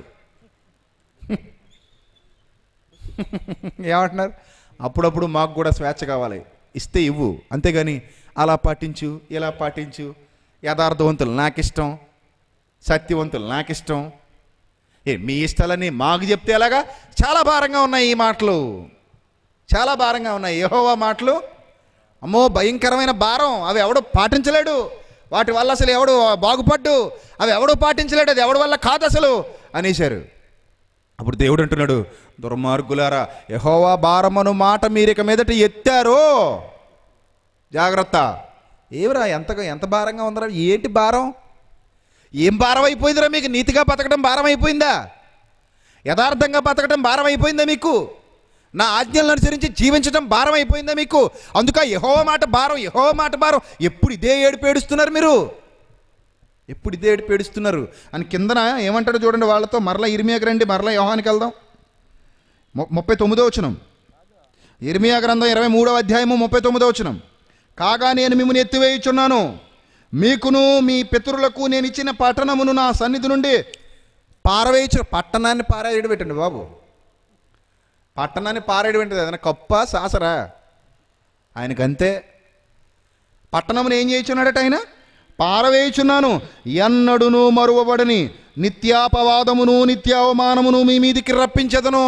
ఏమంటున్నారు? అప్పుడప్పుడు మాకు కూడా స్వేచ్ఛ కావాలి, ఇస్తే ఇవ్వు, అంతేగాని అలా పాటించు ఇలా పాటించు, యథార్థవంతులు నాకిష్టం, సత్యవంతులు నాకిష్టం, మీ ఇష్టాలని మాకు చెప్తే ఎలాగా? చాలా భారంగా ఉన్నాయి ఈ మాటలు, చాలా భారంగా ఉన్నాయి యెహోవా మాటలు. అమ్మో భయంకరమైన భారం, అవి ఎవడు పాటించలేడు, వాటి వల్ల అసలు ఎవడు బాగుపడ్డు, అవి ఎవడో పాటించలేడు, అది ఎవడి వల్ల కాదు అసలు అనేశారు. అప్పుడు దేవుడు అంటున్నాడు, దుర్మార్గులారా, యెహోవా భారమను మాట మీరు ఇక మీదట ఎత్తారో జాగ్రత్త. ఏమిరా ఎంత భారంగా ఉందరా? ఏంటి భారం? ఏం భారం అయిపోయిందిరా మీకు? నీతిగా బతకడం భారం అయిపోయిందా? యథార్థంగా బతకడం భారం అయిపోయిందా మీకు? నా ఆజ్ఞలను అనుసరించి జీవించడం భారం అయిపోయిందా మీకు? అందుక యెహోవా మాట భారం, యెహోవా మాట భారం. ఎప్పుడు ఇదే ఏడుపు ఏడుస్తున్నారు మీరు, ఎప్పుడు ఇదే ఏడుపు ఏడుస్తున్నారు అని కిందన ఏమంటాడు చూడండి. వాళ్ళతో మరలా ఇర్మియాకి రండి, మరలా యోహానికి వెళ్దాం. 39వ వచనం, ఇర్మియా గ్రంథం 23వ అధ్యాయము 39వ వచనం. కాగా నేను మిమ్మల్ని ఎత్తివేయుచున్నాను, మీకును మీ పితరులకు నేను ఇచ్చిన పట్టణమును నా సన్నిధి నుండి పారవేయచ్చు. పట్టణాన్ని పారేయడం పెట్టండి బాబు, పట్టణాన్ని పారేయడం ఏంటిది? ఏదైనా కప్ప సాసరా? ఆయనకంతే. పట్టణమును ఏం చేయుచున్నాడట ఆయన? పారవేయుచున్నాను, ఎన్నడును మరువబడని నిత్యాపవాదమును నిత్యావమానమును మీ మీదికి రప్పించదను.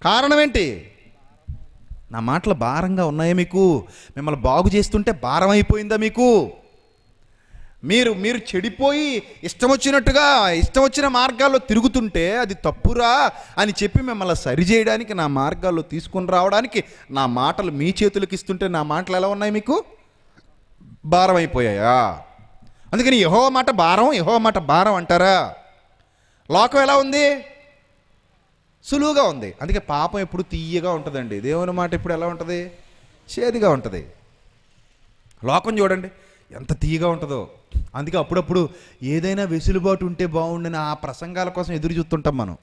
కారణం ఏంటి? నా మాటలు భారంగా ఉన్నాయా మీకు? మిమ్మల్ని బాగు చేస్తుంటే భారం అయిపోయిందా మీకు? మీరు మీరు చెడిపోయి ఇష్టం వచ్చిన మార్గాల్లో తిరుగుతుంటే అది తప్పురా అని చెప్పి మిమ్మల్ని సరిచేయడానికి, నా మార్గాల్లో తీసుకుని రావడానికి నా మాటలు మీ చేతులకు ఇస్తుంటే నా మాటలు ఎలా ఉన్నాయి? మీకు భారం అయిపోయాయా? అందుకని యెహోవా మాట భారం అంటారా? లోకం ఎలా ఉంది? సులువుగా ఉంది. అందుకే పాపం ఎప్పుడు తీయగా ఉంటుందండి, దేవుని మాట ఎప్పుడు ఎలా ఉంటుంది? చేదుగా ఉంటుంది. లోకం చూడండి ఎంత తీయగా ఉంటుందో. అందుకే అప్పుడప్పుడు ఏదైనా వెసులుబాటు ఉంటే బాగుండని ఆ ప్రసంగాల కోసం ఎదురు చూస్తుంటాం మనం.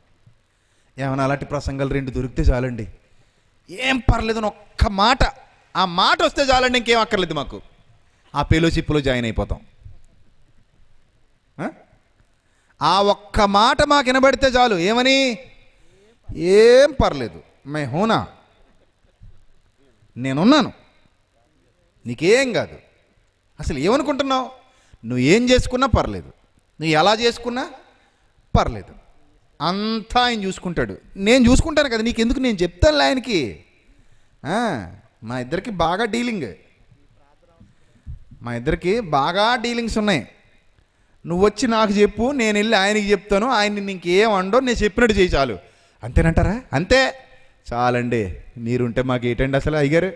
ఏమైనా అలాంటి ప్రసంగాలు 2 దొరికితే చాలండి, ఏం పర్లేదు అని ఒక్క మాట, ఆ మాట వస్తే చాలండి, ఇంకేం అక్కర్లేదు మాకు. ఆ ఫెలోషిప్లో జాయిన్ అయిపోతాం. ఆ ఒక్క మాట మాకు వినబడితే చాలు. ఏమని? ఏం పర్లేదు, మే హోనా, నేనున్నాను, నీకేం కాదు. అసలు ఏమనుకుంటున్నావు? నువ్వు ఏం చేసుకున్నా పర్లేదు, నువ్వు ఎలా చేసుకున్నా పర్లేదు, అంతా ఆయన చూసుకుంటాడు. నేను చూసుకుంటాను కదా, నీకెందుకు, నేను చెప్తాను ఆయనకి. మా ఇద్దరికి బాగా డీలింగ్స్ ఉన్నాయి. నువ్వు వచ్చి నాకు చెప్పు, నేను వెళ్ళి ఆయనకి చెప్తాను, ఆయన ఇంకేం అండో, నేను చెప్పినట్టు చేయి చాలు. అంతేనంటారా? అంతే చాలండి. మీరుంటే మాకు ఏంటండి అసలు అయ్యారు?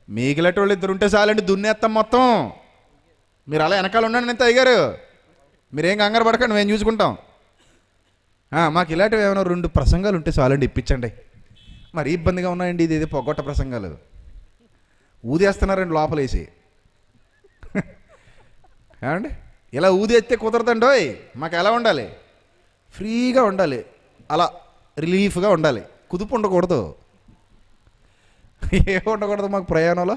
మీకులటి వాళ్ళు 2 ఉంటే చాలండి, దున్నేస్తాం మొత్తం. మీరు అలా వెనకాల ఉండండి, ఎంత అయ్యారు, మీరేం కంగారు పడకండి, మేము చూసుకుంటాం. మాకు ఇలాంటివి ఏమైనా 2 ప్రసంగాలు ఉంటే చాలండి, ఇప్పించండి. మరి ఇబ్బందిగా ఉన్నాయండి, ఇది పొగొట్ట ప్రసంగాలు ఊదేస్తున్నారండి లోపలేసి. ఏమండి ఇలా ఊదేస్తే కుదరదండోయ్. మాకు ఎలా ఉండాలి? ఫ్రీగా ఉండాలి, అలా రిలీఫ్గా ఉండాలి, కుదుపు ఉండకూడదు. ఏం ఉండకూడదు మాకు ప్రయాణంలో?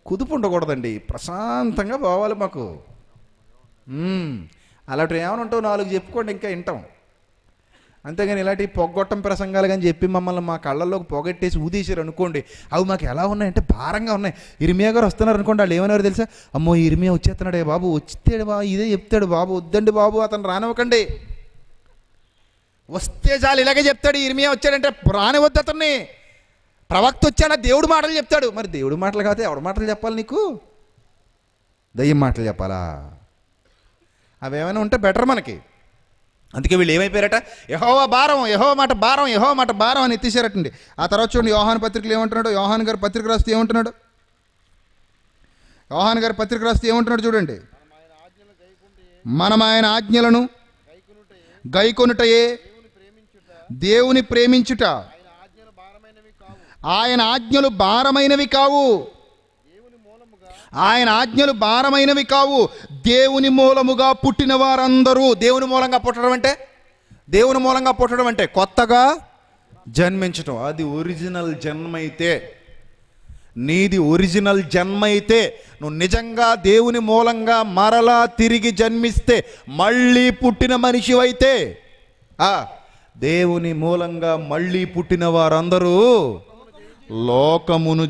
కుదుపు ఉండకూడదండి, ప్రశాంతంగా పోవాలి మాకు. అలాంటివి ఏమైనా ఉంటావు 4 చెప్పుకోండి, ఇంకా వింటాం. అంతేగాని ఇలాంటి పొగ్గొట్టం ప్రసంగాలు కానీ చెప్పి మమ్మల్ని మా కళ్ళల్లోకి పొగట్టేసి ఊదేశారు అనుకోండి, అవి మాకు ఎలా ఉన్నాయంటే భారంగా ఉన్నాయి. ఇర్మియా గారు వస్తున్నారు అనుకోండి, వాళ్ళు ఏమన్నారు తెలుసా? అమ్మో ఇర్మియా వచ్చేస్తున్నాడే బాబు, వచ్చేస్తాడు బాబు, ఇదే చెప్తాడు బాబు, వద్దండి బాబు అతను రానివ్వకండి. వస్తే చాలు ఇలాగే చెప్తాడు. ఇర్మియా వచ్చాడంటే రానివద్దు అతన్ని. ప్రవక్త వచ్చాడా దేవుడు మాటలు చెప్తాడు. మరి దేవుడు మాటలు కాదు ఎవడి మాటలు చెప్పాలి నీకు? దయ్యం మాటలు చెప్పాలా? అవేమైనా ఉంటే బెటర్ మనకి. అందుకే వీళ్ళు ఏమైపోయారట? యెహోవా మాట భారం అని ఎత్తేసారటండి. ఆ తర్వాత చూడండి యోహాను పత్రికలు ఏమంటున్నాడు. యోహాను గారి పత్రిక రాస్తే ఏమంటున్నాడు చూడండి. మనం ఆయన ఆజ్ఞలను గైకొనుటయే దేవుని ప్రేమించుట. ఆయన ఆజ్ఞలు భారమైనవి కావు. దేవుని మూలముగా పుట్టిన వారందరూ. దేవుని మూలంగా పుట్టడం అంటే కొత్తగా జన్మించటం. అది ఒరిజినల్ జన్మైతే, నీది ఒరిజినల్ జన్మైతే, నువ్వు నిజంగా దేవుని మూలంగా మరలా తిరిగి జన్మిస్తే, మళ్ళీ పుట్టిన మనిషివైతే, దేవుని మూలంగా మళ్ళీ పుట్టిన వారందరూ లోకమును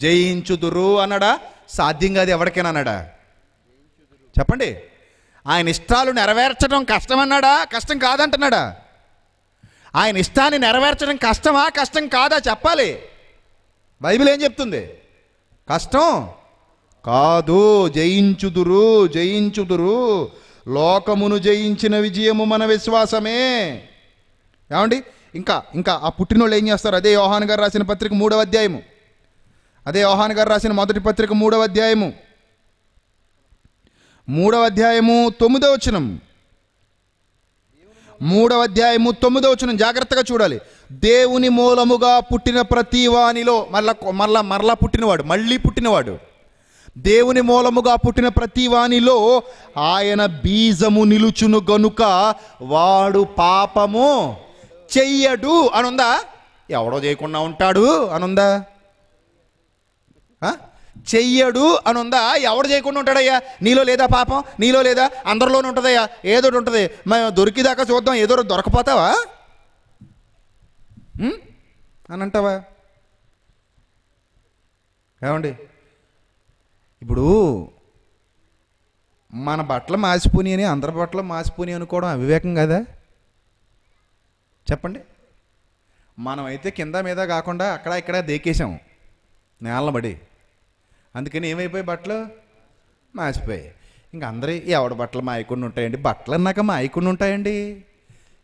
జయించుదురు అన్నాడా? సాధ్యం కాదు ఎవరికైనా అన్నాడా? చెప్పండి. ఆయన ఇష్టాలు నెరవేర్చడం కష్టమన్నాడా? కష్టం కాదంటున్నాడా? ఆయన ఇష్టాన్ని నెరవేర్చడం కష్టమా కష్టం కాదా చెప్పాలి. బైబిల్ ఏం చెప్తుంది? కష్టం కాదు, జయించుదురు. లోకమును జయించిన విజయము మన విశ్వాసమే. ఏమండి ఇంకా ఆ పుట్టినోళ్ళు ఏం చేస్తారు? అదే యోహాను గారు రాసిన పత్రిక 3వ అధ్యాయము, అదే యోహాను గారు రాసిన మొదటి పత్రిక 3వ అధ్యాయము 9వ వచనం. 3వ అధ్యాయము 9వ వచనం జాగ్రత్తగా చూడాలి. దేవుని మూలముగా పుట్టిన ప్రతి వానిలో, మళ్ళీ పుట్టినవాడు దేవుని మూలముగా పుట్టిన ప్రతి వానిలో ఆయన బీజము నిలుచును గనుక వాడు పాపము చెయ్యడు అనుందా? ఎవడో చేయకుండా ఉంటాడు అనుందా? చెయ్యడు అనుందా? ఎవడు చేయకుండా ఉంటాడయ్యా? నీలో లేదా పాపం? నీలో లేదా? అందరిలోనే ఉంటుందయ్యా, ఏదో ఉంటుంది. మేము దొరికిదాకా చూద్దాం, ఏదో దొరకపోతావా అని అంటావా? ఏమండి ఇప్పుడు మన బట్టలు మాసిపోని అని అందరి బట్టలు మాసిపోని అనుకోవడం అవివేకం కదా? చెప్పండి. మనమైతే కింద మీద కాకుండా అక్కడ ఇక్కడ దేకేసాం నేలబడి. అందుకని ఏమైపోయి బట్టలు మాసిపోయాయి. ఇంక అందరూ ఎవడ బట్టలు మాయకుండా ఉంటాయండి, బట్టలు అన్నాక మాయకుండా ఉంటాయండి.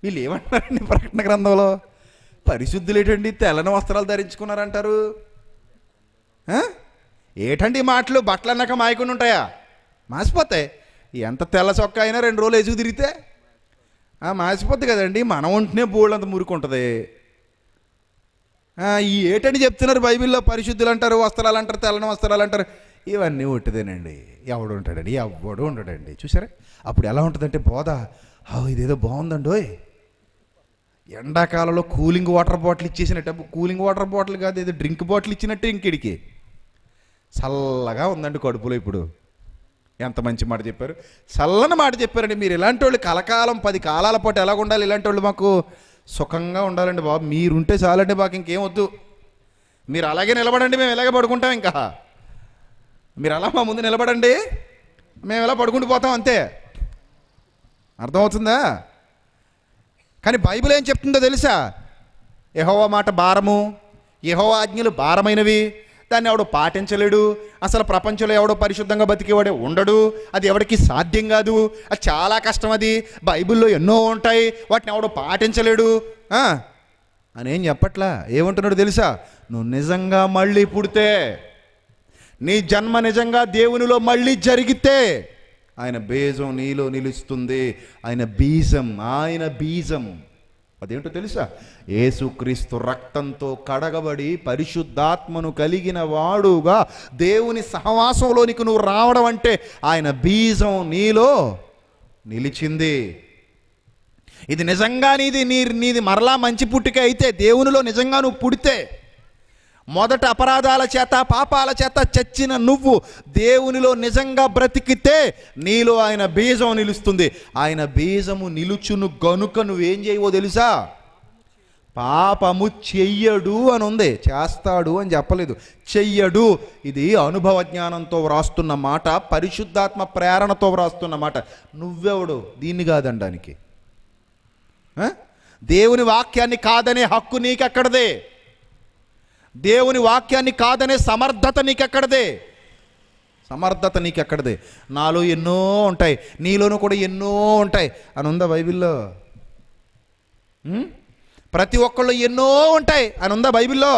వీళ్ళు ఏమంటారండి ప్రకటన గ్రంథంలో? పరిశుద్ధులేటండి తెల్లని వస్త్రాలు ధరించుకున్నారంటారు. ఏటండి మాటలు? బట్టలు అన్నాక మాయకుండా ఉంటాయా? మాసిపోతాయి. ఎంత తెల్ల చొక్కా అయినా 2 రోజులు ఎసుగు తిరిగితే మాసిపోద్ది కదండి. మనం ఉంటేనే బోళ్ళంత మురికి ఉంటుంది. ఈ ఏటని చెప్తున్నారు బైబిల్లో? పరిశుద్ధులు అంటారు, వస్త్రాలు అంటారు, తెల్లని వస్త్రాలు అంటారు. ఇవన్నీ ఒట్టిదేనండి. ఎవడు ఉంటాడండి? ఎవడు ఉండడండి. చూసారా అప్పుడు ఎలా ఉంటుందంటే బోధ, ఇదేదో బాగుందండి. ఎండాకాలంలో కూలింగ్ వాటర్ బాటిల్ ఇచ్చేసినట్టు, కూలింగ్ వాటర్ బాటిల్ కాదు, ఏదో డ్రింక్ బాటిల్ ఇచ్చినట్టు ఇంకిడికి చల్లగా ఉందండి కడుపులో. ఇప్పుడు ఎంత మంచి మాట చెప్పారు, చల్లని మాట చెప్పారండి. మీరు ఇలాంటి వాళ్ళు కలకాలం 10 కాలాల పాటు ఎలాగ ఉండాలి? ఇలాంటి వాళ్ళు మాకు సుఖంగా ఉండాలండి బాబు. మీరుంటే చాలండి, మాకు ఇంకేం వద్దు. మీరు అలాగే నిలబడండి, మేము ఇలాగే పడుకుంటాం. ఇంకా మీరు అలా మా ముందు నిలబడండి, మేము ఎలా పడుకుంటూ పోతాం, అంతే. అర్థమవుతుందా? కానీ బైబిల్ ఏం చెప్తుందో తెలుసా? యెహోవా మాట భారము, యెహోవా ఆజ్ఞలు భారమైనవి, దాన్ని ఎవడో పాటించలేడు. అసలు ప్రపంచంలో ఎవడో పరిశుద్ధంగా బతికేవాడే ఉండడు. అది ఎవరికి సాధ్యం కాదు. అది చాలా కష్టం. అది బైబిల్లో ఎన్నో ఉంటాయి, వాటిని ఎవడో పాటించలేడు అని ఏం చెప్పట్లా. ఏమంటున్నాడు తెలుసా? నువ్వు నిజంగా మళ్ళీ పుడితే, నీ జన్మ నిజంగా దేవునిలో మళ్ళీ జరిగితే ఆయన బీజం నీలో నిలుస్తుంది. ఆయన బీజం అదేంటో తెలుసా? యేసుక్రీస్తు రక్తంతో కడగబడి పరిశుద్ధాత్మను కలిగిన వాడుగా దేవుని సహవాసంలోనికి నువ్వు రావడం అంటే ఆయన బీజం నీలో నిలిచింది. ఇది నిజంగా నీది మరలా మంచి పుట్టిక అయితే, దేవునిలో నిజంగా నువ్వు పుడితే, మొదట అపరాధాల చేత పాపాల చేత చచ్చిన నువ్వు దేవునిలో నిజంగా బ్రతికితే నీలో ఆయన బీజం నిలుస్తుంది. ఆయన బీజము నిలుచును గనుక నువ్వేం చేయవో తెలుసా? పాపము చెయ్యడు అని ఉంది, చేస్తాడు అని చెప్పలేదు. చెయ్యడు. ఇది అనుభవ జ్ఞానంతో వ్రాస్తున్న మాట, పరిశుద్ధాత్మ ప్రేరణతో వ్రాస్తున్న మాట. నువ్వెవడు దీన్ని కాదనడానికి? దేవుని వాక్యాన్ని కాదనే హక్కు నీకెక్కడదే? దేవుని వాక్యాన్ని కాదనే సమర్థత నీకెక్కడదే? సమర్థత నీకెక్కడదే? నాలో ఎన్నో ఉంటాయి, నీలోనూ కూడా ఎన్నో ఉంటాయి అని ఉందా బైబిల్లో? ప్రతి ఒక్కళ్ళు ఎన్నో ఉంటాయి అని ఉందా బైబిల్లో?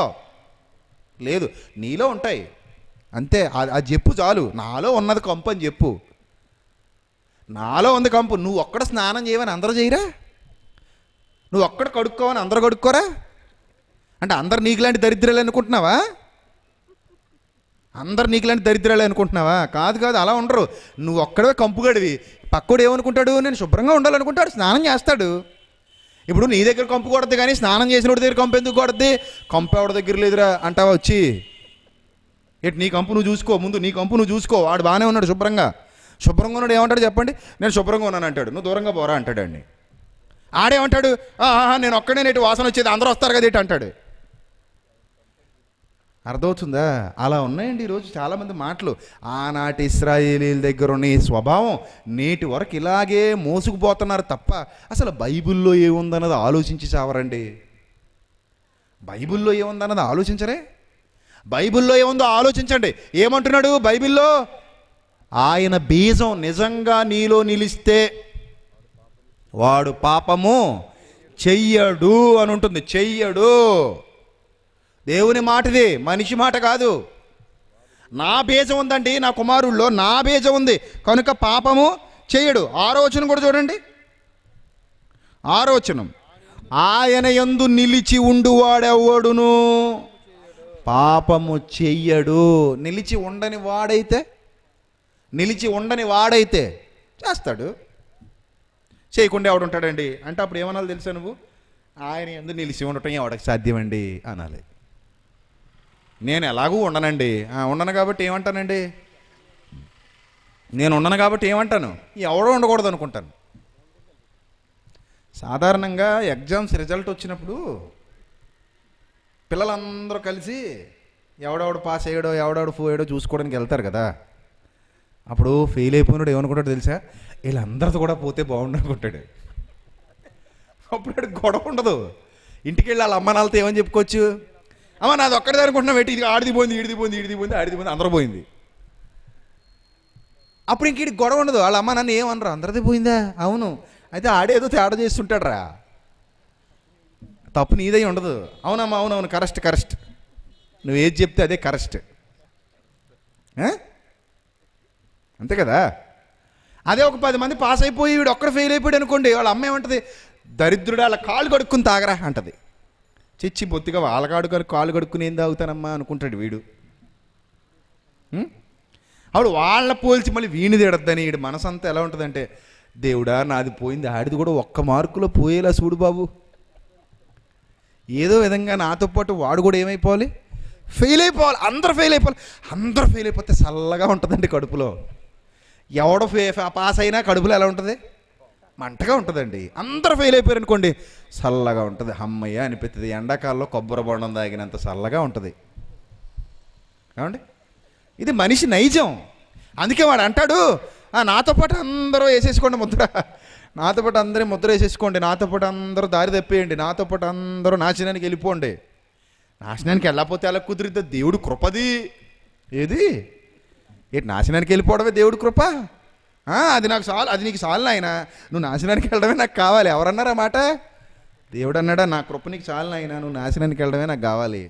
లేదు. నీలో ఉంటాయి అంతే. అది చెప్పు చాలు. నాలో ఉన్నది కంపు అని చెప్పు. నాలో ఉంది కంపు. నువ్వు ఒక్కడ స్నానం చేయవని అందరూ చేయరా? నువ్వు ఒక్కడ కడుక్కోవని అందరూ కడుక్కోరా? అంటే అందరు నీకులాంటి దరిద్రాలు అనుకుంటున్నావా? అందరు నీకులాంటి దరిద్రాలు అనుకుంటున్నావా? కాదు, అలా ఉండరు. నువ్వు ఒక్కడే కంపుగడివి. పక్కోడు ఏమనుకుంటాడు? నేను శుభ్రంగా ఉండాలనుకుంటాడు, స్నానం చేస్తాడు. ఇప్పుడు నీ దగ్గర కంపు కొడద్దు, కానీ స్నానం చేసినోడి దగ్గర కంపు ఎందుకు కొడద్ది? కంపు ఎవడి దగ్గర లేదురా అంటావా వచ్చి? నీ కంపు నువ్వు చూసుకో, ముందు నీ కంపు నువ్వు చూసుకో. వాడు బాగానే ఉన్నాడు, శుభ్రంగా ఉన్నాడు. ఏమంటాడు చెప్పండి? నేను శుభ్రంగా ఉన్నాను అంటాడు. నువ్వు దూరంగా పోరా అంటాడు అండి. ఆడేమంటాడు? నేను ఒక్కడే నేటి వాసన వచ్చేది, అందరూ వస్తారు కదా ఏంటి అంటాడు. అర్థమవుతుందా? అలా ఉన్నాయండి ఈరోజు చాలామంది మాటలు. ఆనాటి ఇశ్రాయేలీల దగ్గర ఉన్న ఈ స్వభావం నేటి వరకు ఇలాగే మోసుకుపోతున్నారు తప్ప అసలు బైబిల్లో ఏముందన్నది ఆలోచించి చావరండి. బైబిల్లో ఏముందన్నది ఆలోచించరే? బైబిల్లో ఏముందో ఆలోచించండి. ఏమంటున్నాడు బైబిల్లో? ఆయన బీజం నిజంగా నీలో నిలిస్తే వాడు పాపము చెయ్యడు అని ఉంటుంది. చెయ్యడు. దేవుని మాటది, మనిషి మాట కాదు. నా బీజం ఉందండి, నా కుమారుల్లో నా బీజం ఉంది కనుక పాపము చెయ్యడు. 6వ వచనం కూడా చూడండి. 6వ వచనం, ఆయన యందు నిలిచి ఉండువాడెవడును పాపము చెయ్యడు. నిలిచి ఉండని వాడైతే చేస్తాడు. చేయకుండా ఎవడుంటాడండి అంటే అప్పుడు ఏమనాలి తెలుసా? నువ్వు ఆయన యందు నిలిచి ఉండటం ఎవడికి సాధ్యమండి అనాలి. నేను ఎలాగూ ఉండనండి. ఉండను కాబట్టి ఏమంటానండి? నేను ఉండను కాబట్టి ఏమంటాను? ఎవడో ఉండకూడదు అనుకుంటాను. సాధారణంగా ఎగ్జామ్స్ రిజల్ట్ వచ్చినప్పుడు పిల్లలందరూ కలిసి ఎవడెవడు పాస్ అయ్యాడో ఎవడెవడు పోయాడో చూసుకోవడానికి వెళ్తారు కదా. అప్పుడు ఫెయిల్ అయిపోయినాడు ఏమనుకుంటాడు తెలుసా? వీళ్ళందరితో కూడా పోతే బాగుండు అనుకుంటాడు. అప్పుడు గొడవ ఉండదు. ఇంటికి వెళ్ళి వాళ్ళ అమ్మ నాన్నలతో ఏమని చెప్పుకోవచ్చు? అమ్మ నాది ఒక్కడిదే అనుకుంటున్నావు, ఇది ఆడిది పోయింది, ఈడిది పోయింది, అందరూ పోయింది. అప్పుడు ఇంక వీడికి గొడవ ఉండదు. వాళ్ళ అమ్మ నన్ను ఏమనరు, అందరిది పోయిందా, అవును, అయితే ఆడేదో తేడా చేస్తుంటాడు రా, తప్పు నీదై ఉండదు. అవునమ్మా, అవునవును, కరెక్ట్, నువ్వు ఏది చెప్తే అదే కరెక్ట్, అంతే కదా. అదే ఒక 10 మంది పాస్ అయిపోయి వీడు ఒక్కడ ఫెయిల్ అయిపోయాడు అనుకోండి, వాళ్ళ అమ్మ ఏమంటుంది, దరిద్రుడు అలా కాళ్ళు కడుక్కుని తాగరా అంటది. చిచ్చి బొత్తిగా వాళ్ళ కాళ్ళు కడుక్కుని ఏం తాగుతానమ్మా అనుకుంటాడు వీడు. అప్పుడు వాళ్ళ పోల్చి మళ్ళీ వీణి తిడద్దని వీడు మనసంతా ఎలా ఉంటుందంటే, దేవుడా నాది పోయింది, ఆడిది కూడా 1 మార్కులో పోయేలా చూడు బాబు, ఏదో విధంగా నాతో పాటు వాడు కూడా ఏమైపోవాలి, ఫెయిల్ అయిపోవాలి, అందరూ ఫెయిల్ అయిపోతే చల్లగా ఉంటుందండి కడుపులో. ఎవడో పాస్ అయినా కడుపులో ఎలా ఉంటుంది, మంటగా ఉంటుందండి. అందరూ ఫెయిల్ అయిపోయారు అనుకోండి, చల్లగా ఉంటుంది, అమ్మయ్య అనిపిస్తుంది. ఎండాకాలంలో కొబ్బరి బొండం తాగినంత చల్లగా ఉంటుంది. ఏమండి, ఇది మనిషి నైజం. అందుకే వాడు అంటాడు, నాతో పాటు అందరూ వేసేసుకోండి ముద్ర, నాతో పాటు అందరూ ముద్ర వేసేసుకోండి, నాతో పాటు అందరూ దారి తప్పేయండి, నాతో పాటు అందరూ నాశనానికి వెళ్ళిపోండి. నాశనానికి వెళ్ళకపోతే అలా కుదిరితే దేవుడు కృపది ఏది, ఏంటి నాశనానికి వెళ్ళిపోవడమే దేవుడి కృప? అది నాకు చాలు, అది నీకు చాలు నాయన, నువ్వు నాశనానికి వెళ్ళడమే నాకు కావాలి. ఎవరన్నారా మాట? దేవుడు అన్నాడా, నా కృప నీకు చాలు నాయన, నువ్వు నాశనానికి వెళ్ళడమే నాకు కావాలి.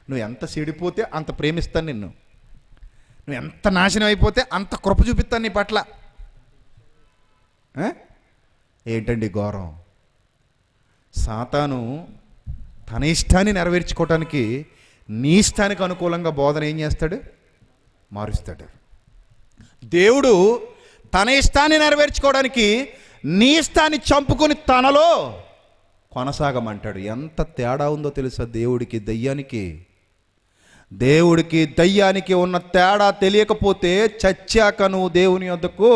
నువ్వు ఎంత చెడిపోతే అంత ప్రేమిస్తాను నిన్ను, నువ్వు ఎంత నాశనం అయిపోతే అంత కృప చూపిస్తాను నీ పట్ల. ఏంటండి ఘోరం? సాతాను తన ఇష్టాన్ని నెరవేర్చుకోవటానికి నీ ఇష్టానికి అనుకూలంగా బోధన ఏం చేస్తాడు, మారుస్తాడు. దేవుడు తన ఇష్టాన్ని నెరవేర్చుకోవడానికి నీ ఇష్టాన్ని చంపుకొని తనలో కొనసాగమంటాడు. ఎంత తేడా ఉందో తెలుసా దేవుడికి దయ్యానికి ఉన్న తేడా తెలియకపోతే చచ్చాక నువ్వు దేవుని యొద్దకు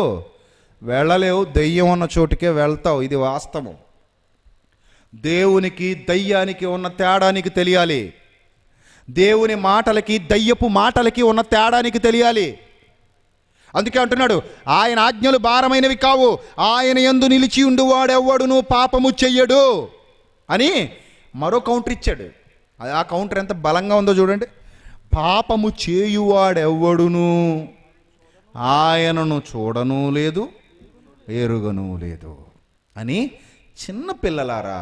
వెళ్ళలేవు, దయ్యం ఉన్న చోటుకే వెళ్తావు. ఇది వాస్తవం. దేవునికి దయ్యానికి ఉన్న తేడానికి తెలియాలి. దేవుని మాటలకి దయ్యపు మాటలకి ఉన్న తేడానికి తెలియాలి. అందుకే అంటున్నాడు, ఆయన ఆజ్ఞలు భారమైనవి కావు, ఆయన యందు నిలిచి ఉండువాడెవ్వడును పాపము చెయ్యడు అని మరో కౌంటర్ ఇచ్చాడు. ఆ కౌంటర్ ఎంత బలంగా ఉందో చూడండి. పాపము చేయువాడెవ్వడును ఆయనను చూడను లేదు, ఎరుగను లేదు అని. చిన్నపిల్లలారా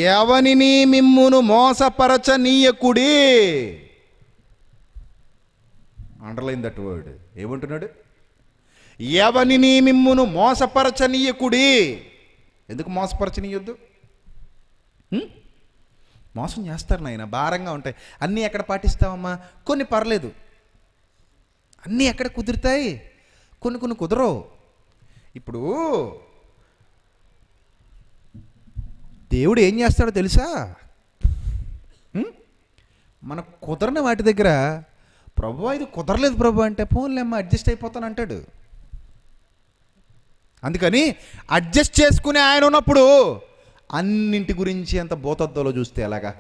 ఎవనిని మిమ్మును మోసపరచనీయకుడి. Underline that word. ఏమంటున్నాడు? ఎవనిని మిమ్మును మోసపరచనీయకుడి. ఎందుకు మోసపరచనీయొద్దు? మోసం చేస్తారు నాయన, భారంగా ఉంటాయి. అన్నీ ఎక్కడ పాటిస్తావమ్మా? కొన్ని పర్లేదు, అన్నీ ఎక్కడ కుదురుతాయి, కొన్ని కుదరవు. ఇప్పుడు దేవుడు ఏం చేస్తాడో తెలుసా? మనకు కుదరని వాటి దగ్గర ప్రభు ఇది కుదరలేదు ప్రభు అంటే, పోన్లేమ్మా అడ్జస్ట్ అయిపోతాను అంటాడు. అందుకని అడ్జస్ట్ చేసుకుని ఆయన ఉన్నప్పుడు అన్నింటి గురించి అంత భూతత్వంలో చూస్తే ఎలాగా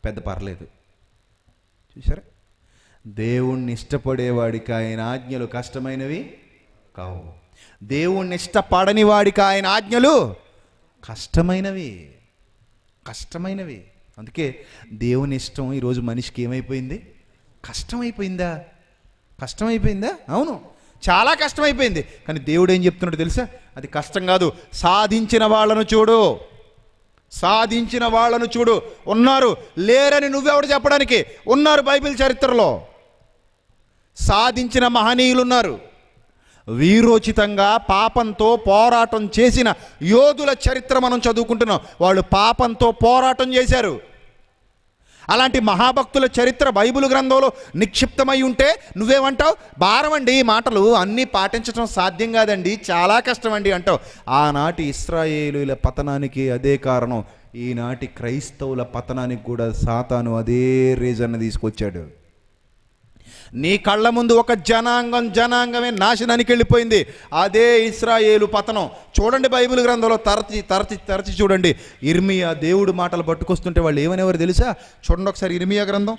పెద్ద పర్లేదు. చూసారా, దేవుణ్ణి ఇష్టపడేవాడికి ఆయన ఆజ్ఞలు కష్టమైనవి కావు, దేవుణ్ణి ఇష్టపడని వాడికి ఆయన ఆజ్ఞలు కష్టమైనవి. అందుకే దేవుని ఇష్టం ఈరోజు మనిషికి ఏమైపోయింది? కష్టమైపోయిందా? అవును, చాలా కష్టమైపోయింది. కానీ దేవుడు ఏం చెప్తున్నాడు తెలుసా? అది కష్టం కాదు, సాధించిన వాళ్ళను చూడు. ఉన్నారు, లేరని నువ్వెవడు చెప్పడానికి? ఉన్నారు, బైబిల్ చరిత్రలో సాధించిన మహనీయులు ఉన్నారు. వీరోచితంగా పాపంతో పోరాటం చేసిన యోధుల చరిత్ర మనం చదువుకుంటున్నాం. వాళ్ళు పాపంతో పోరాటం చేశారు. అలాంటి మహాభక్తుల చరిత్ర బైబిల్ గ్రంథంలో నిక్షిప్తమై ఉంటే నువ్వేమంటావు? భారమండి, ఈ మాటలు అన్నీ పాటించడం సాధ్యం కాదండి, చాలా కష్టమండి అంటావు. ఆనాటి ఇశ్రాయేలుల పతనానికి అదే కారణం. ఈనాటి క్రైస్తవుల పతనానికి కూడా సాతాను అదే రీజన్ తీసుకొచ్చాడు. నీ కళ్ళ ముందు ఒక జనాంగమే నాశనానికి వెళ్ళిపోయింది. అదే ఇశ్రాయేలు పతనం. చూడండి బైబిల్ గ్రంథంలో తరచి చూడండి. ఇర్మియా దేవుడు మాటలు పట్టుకొస్తుంటే వాళ్ళు ఏమనేవారు తెలుసా? చూడండి ఒకసారి ఇర్మియా గ్రంథం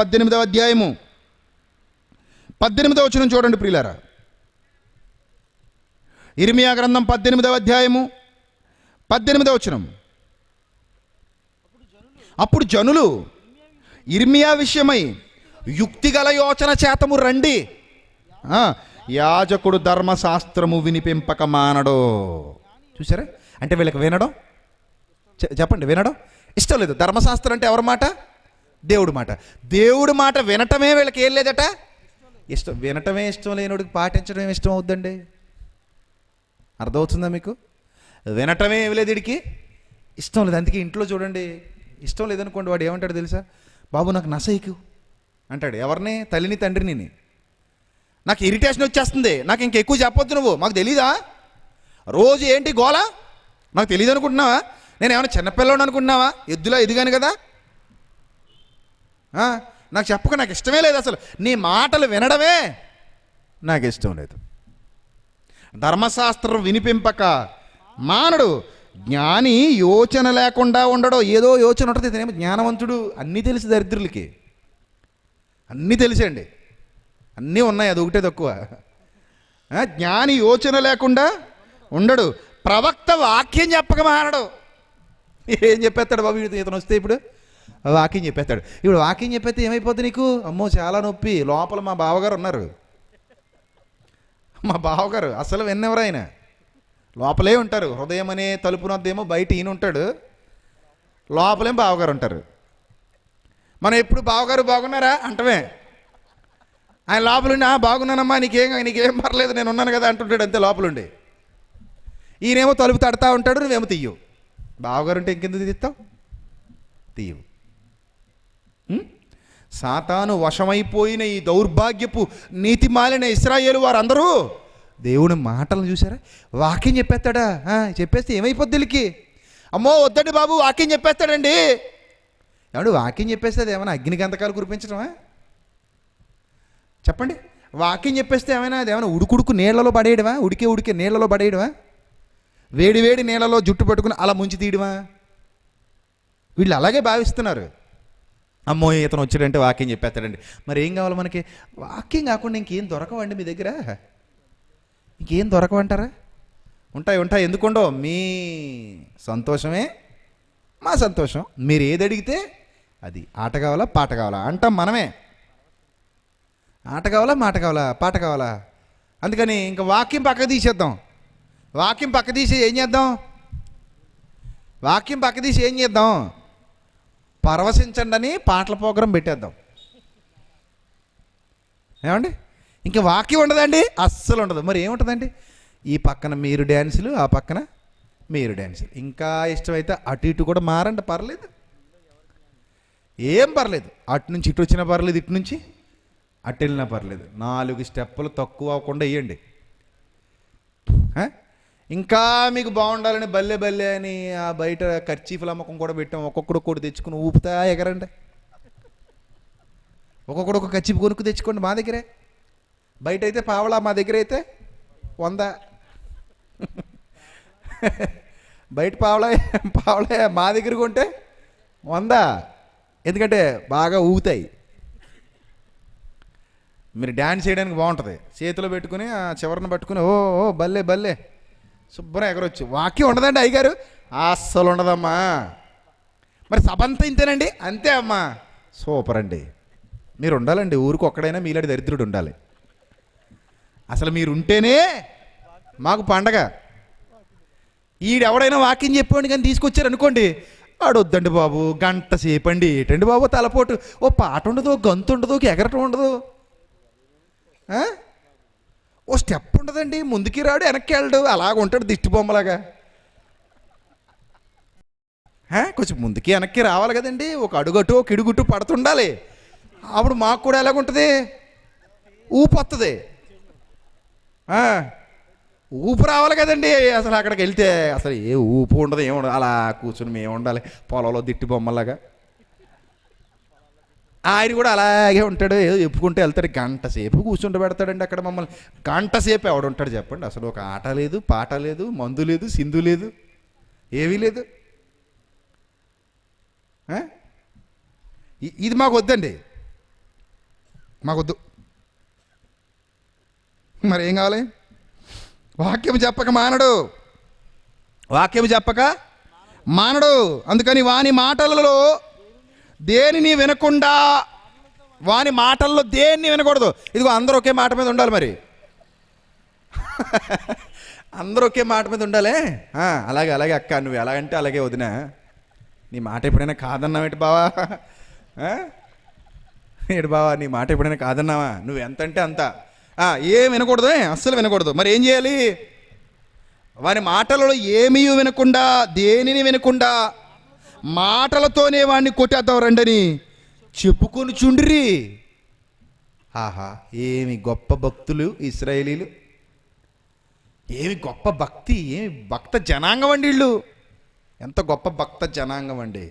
18వ అధ్యాయము 18వ వచనం చూడండి ప్రియులారా. ఇర్మియా గ్రంథం 18వ అధ్యాయము 18వ వచనం. అప్పుడు జనులు ఇర్మియా విషయమై యుక్తిగల యోచన చేతము రండి. యాజకుడు ధర్మశాస్త్రము వినిపింపక మానడు. చూసారా? అంటే వీళ్ళకి వినడం, చెప్పండి, వినడం ఇష్టం లేదు. ధర్మశాస్త్రం అంటే ఎవరి మాట? దేవుడి మాట. దేవుడి మాట వినటమే వీళ్ళకి ఏం లేదట, ఇష్టం. వినటమే ఇష్టం లేనివాడికి పాటించడం ఏమి ఇష్టం అవుద్దండి? అర్థమవుతుందా మీకు? వినటమే ఏమి లేదు, వీడికి ఇష్టం లేదు. అందుకే ఇంట్లో చూడండి, ఇష్టం లేదనుకోండి, వాడు ఏమంటాడు తెలుసా? బాబు నాకు నసైకు అంటాడు. ఎవరిని? తల్లిని, తండ్రిని. నాకు ఇరిటేషన్ వచ్చేస్తుంది, నాకు ఇంకెక్కువ చెప్పొద్దు, నువ్వు మాకు తెలీదా? రోజు ఏంటి గోల? నాకు తెలియదు అనుకుంటున్నావా? నేను ఏమైనా చిన్నపిల్లవాడు అనుకుంటున్నావా? ఎద్దులా ఎదిగాను కదా, నాకు చెప్పక, నాకు ఇష్టమే లేదు. అసలు నీ మాటలు వినడమే నాకు ఇష్టం లేదు. ధర్మశాస్త్రం వినిపింపక మానడు. జ్ఞాని యోచన లేకుండా ఉండడు. ఏదో యోచన ఉంటుంది, ఇతనేమో జ్ఞానవంతుడు. అన్నీ తెలిసి దరిద్రులకి అన్నీ తెలిసండి, అన్నీ ఉన్నాయి, అది ఒకటే తక్కువ. జ్ఞాని యోచన లేకుండా ఉండడు. ప్రవక్త వాక్యం చెప్పక మానడు. ఏం చెప్పేస్తాడు బాబు ఇతను వస్తే? ఇప్పుడు వాక్యం చెప్పేస్తాడు. ఇప్పుడు వాక్యం చెప్పేస్తే ఏమైపోద్ది నీకు? అమ్మో చాలా నొప్పి. లోపల మా బావగారు ఉన్నారు, మా బావగారు అసలు విన్నెవరైనా లోపలే ఉంటారు. హృదయం అనే తలుపునొద్దేమో బయట ఈయన ఉంటాడు, లోపలేం బావగారు ఉంటారు. మనం ఎప్పుడు బావగారు బాగున్నారా అంటమే, ఆయన లోపలుండి బాగున్నానమ్మా, నీకేం పర్లేదు, నేను ఉన్నాను కదా అంటుంటాడు అంతే లోపలుండి. ఈయనేమో తలుపు తడతా ఉంటాడు, నువ్వేమో తీయవు. బావగారు ఉంటే ఇంకెందుకు తీస్తావు? తీయవు. సాతాను వశమైపోయిన ఈ దౌర్భాగ్యపు నీతిమాలిన ఇశ్రాయేలు వారందరూ దేవుని మాటలను చూసారా? వాక్యం చెప్పేస్తాడా? చెప్పేస్తే ఏమైపోద్ది వీళ్ళకి? అమ్మో వద్దండి బాబు, వాక్యం చెప్పేస్తాడండి. ఏమంటే వాక్యం చెప్పేస్తే అది ఏమైనా అగ్ని గంధకాలు కురిపించడమా? చెప్పండి. వాక్యం చెప్పేస్తే అదేమైనా ఉడుకుడుకు నీళ్లలో పడేయడమా? ఉడికే నీళ్లలో పడేయడమా? వేడి వేడి నీళ్ళలో జుట్టు పట్టుకుని అలా ముంచి తీయడమా? వీళ్ళు అలాగే భావిస్తున్నారు. అమ్మో ఇతను వచ్చాడంటే వాక్యం చెప్పేస్తాడండి. మరి ఏం కావాలి మనకి? వాక్యం కాకుండా ఇంకేం దొరకవండి మీ దగ్గర? ఇంకేం దొరకవంటారా? ఉంటాయి. ఎందుకుండో? మీ సంతోషమే మా సంతోషం. మీరు ఏది అడిగితే అది. ఆట కావాలా, పాట కావాలా అంటాం మనమే. ఆట కావాలా, మాట కావాలా, పాట కావాలా. అందుకని ఇంకా వాక్యం పక్క తీసేద్దాం. వాక్యం పక్క తీసి ఏం చేద్దాం? పరవశించండి అని పాటల ప్రోగ్రాం పెట్టేద్దాం. ఏమండి? ఇంకా వాక్యం ఉండదండి, అస్సలు ఉండదు. మరి ఏముంటుందండి? ఈ పక్కన మీరు డ్యాన్సులు, ఆ పక్కన మీరు డ్యాన్సులు. ఇంకా ఇష్టమైతే అటు ఇటు కూడా మారండి, పర్లేదు, ఏం పర్లేదు. అటు నుంచి ఇటు వచ్చినా పర్లేదు, ఇటు నుంచి అటు వెళ్ళినా పర్లేదు. 4 స్టెప్పులు తక్కువ అవ్వకుండా వేయండి. ఇంకా మీకు బాగుండాలని బల్లె అని ఆ బయట కర్చీఫ్ల అమ్మకం కూడా పెట్టాం. ఒక్కొక్కడు తెచ్చుకుని ఊపుతా ఎగరండి. ఒక్కొక్కడు ఒక కర్చీఫ్ కొనుక్కు తెచ్చుకోండి. మా దగ్గరే బయట అయితే పావలా, మా దగ్గర అయితే 100. బయట పావలా మా దగ్గర కొంటే 100. ఎందుకంటే బాగా ఊగుతాయి. మీరు డ్యాన్స్ చేయడానికి బాగుంటుంది. చేతిలో పెట్టుకుని ఆ చివరిని పట్టుకుని ఓ బల్లె శుభ్రం ఎగరొచ్చు. వాక్యం ఉండదండి అయ్యగారు? అస్సలు ఉండదమ్మా. మరి సభంతా ఇంతేనండి? అంతే అమ్మా. సూపర్ అండి. మీరు ఉండాలండి, ఊరికి ఒక్కడైనా మీలాంటి దరిద్రుడు ఉండాలి. అసలు మీరు ఉంటేనే మాకు పండగ. ఈడెవడైనా వాక్యం చెప్పండి కానీ తీసుకొచ్చారు అనుకోండి, ఆడొద్దండి బాబు, గంట సేపండి. ఏంటండి బాబు తలపోటు? ఓ పాట ఉండదు, గంతు ఉండదు, ఎగరటం ఉండదు, ఓ స్టెప్ ఉండదండి, ముందుకి రాడు వెనక్కి వెళ్ళడు, అలాగ ఉంటాడు దిష్టి బొమ్మలాగా. కొంచెం ముందుకి వెనక్కి రావాలి కదండి, ఒక అడుగటు ఒక ఇడుగుట్టు పడుతుండాలి. అప్పుడు మాకు కూడా ఎలాగుంటుంది? ఊపు వస్తుంది, ఊపు రావాలి కదండి. అసలు అక్కడికి వెళ్తే అసలు ఏ ఊపు ఉండదు, ఏముండదు, అలా కూర్చుని మేము ఉండాలి పొలంలో దిట్టి బొమ్మలాగా. ఆయన కూడా అలాగే ఉంటాడు, ఏదో చెప్పుకుంటూ వెళ్తాడు. గంట సేపు కూర్చుంటూ పెడతాడండి అక్కడ మమ్మల్ని. గంట సేపు ఎవడుంటాడు చెప్పండి? అసలు ఒక ఆట లేదు, పాట లేదు, మందు లేదు, సింధు లేదు, ఏమీ లేదు. ఇది మాకు వద్దండి, మాకొద్దు. మరి ఏం కావాలి? వాక్యం చెప్పక మానడు. అందుకని వాని మాటలలో దేనిని వినకుండా వాని మాటల్లో దేన్ని వినకూడదు. ఇదిగో అందరూ ఒకే మాట మీద ఉండాలి. మరి అందరూ ఒకే మాట మీద ఉండాలి. అలాగే అలాగే అక్క, నువ్వు ఎలాగంటే అలాగే వదినా. నీ మాట ఎప్పుడైనా కాదన్నావేంటి బావా? ఏడు బావా, నీ మాట ఎప్పుడైనా కాదన్నావా? నువ్వు ఎంత అంటే అంత. ఏం వినకూడదు, అస్సలు వినకూడదు. మరి ఏం చేయాలి? వారి మాటలలో ఏమీ వినకుండా, దేనిని వినకుండా మాటలతోనే వాడిని కొట్టేద్దాం రండని చెప్పుకొని చుండ్రి. ఆహా, ఏమి గొప్ప భక్తులు ఇశ్రాయేలీలు, ఏమి గొప్ప భక్తి, ఏమి భక్త జనాంగం అండి వీళ్ళు. ఎంత గొప్ప భక్త జనాంగం అండి.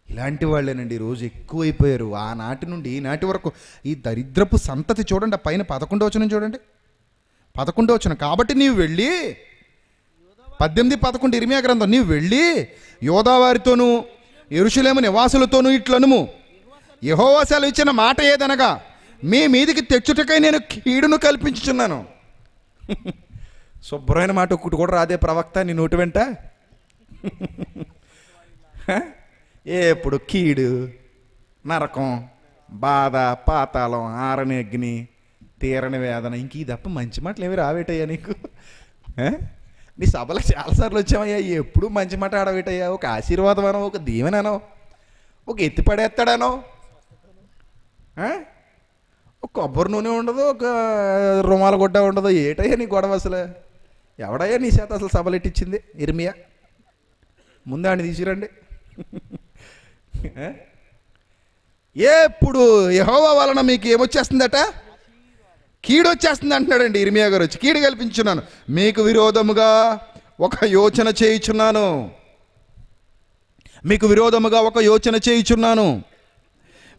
ఇలాంటి వాళ్ళేనండి ఈరోజు ఎక్కువైపోయారు. ఆనాటి నుండి ఈనాటి వరకు ఈ దరిద్రపు సంతతి చూడండి. ఆ పైన 11వ వచనం చూడండి. 11వ వచనం, కాబట్టి నీవు వెళ్ళి 18:11 ఇర్మియా గ్రంథం, నీవు వెళ్ళి యోదావారితోనూ యెరూషలేము నివాసులతోనూ ఇట్లనుము, యెహోవా సెలవిచ్చిన మాట ఏదనగా, మీ మీదికి తెచ్చుటకై నేను కీడును కల్పించుచున్నాను. శుభ్రమైన మాట ఒక్కటి కూడా రాదే ప్రవక్త నీ నోటి వెంట. ఎప్పుడు కీడు, నరకం, బాధ, పాతాళం, ఆరని అగ్ని, తీరని వేదన, ఇంక ఈ తప్ప మంచి మాటలు ఏమి రావేటయ్యా నీకు? నీ సభలో చాలాసార్లు వచ్చామయ్యా, ఎప్పుడు మంచి మాట ఆడవేటయ్యా? ఒక ఆశీర్వాదం అనో, ఒక దీవెననో, ఒక ఎత్తిపడేస్తాడనో, ఒక కొబ్బరి నూనె ఉండదు, ఒక రుమాల గుడ్డ ఉండదు. ఏటయ్యా నీ గొడవ అసలు? ఎవడయ్యా నీ చేత అసలు సభలు ఎట్టించింది? ఇర్మియా, ముందు ఆడిని తీసిరండి. ఎప్పుడు యెహోవా వలన మీకు ఏమొచ్చేస్తుందట? కీడు వచ్చేస్తుంది అంటున్నాడండి ఇర్మియా గారు వచ్చి. కీడు కల్పించున్నాను, మీకు విరోధముగా ఒక యోచన చేయుచున్నాను, మీకు విరోధముగా ఒక యోచన చేయుచున్నాను.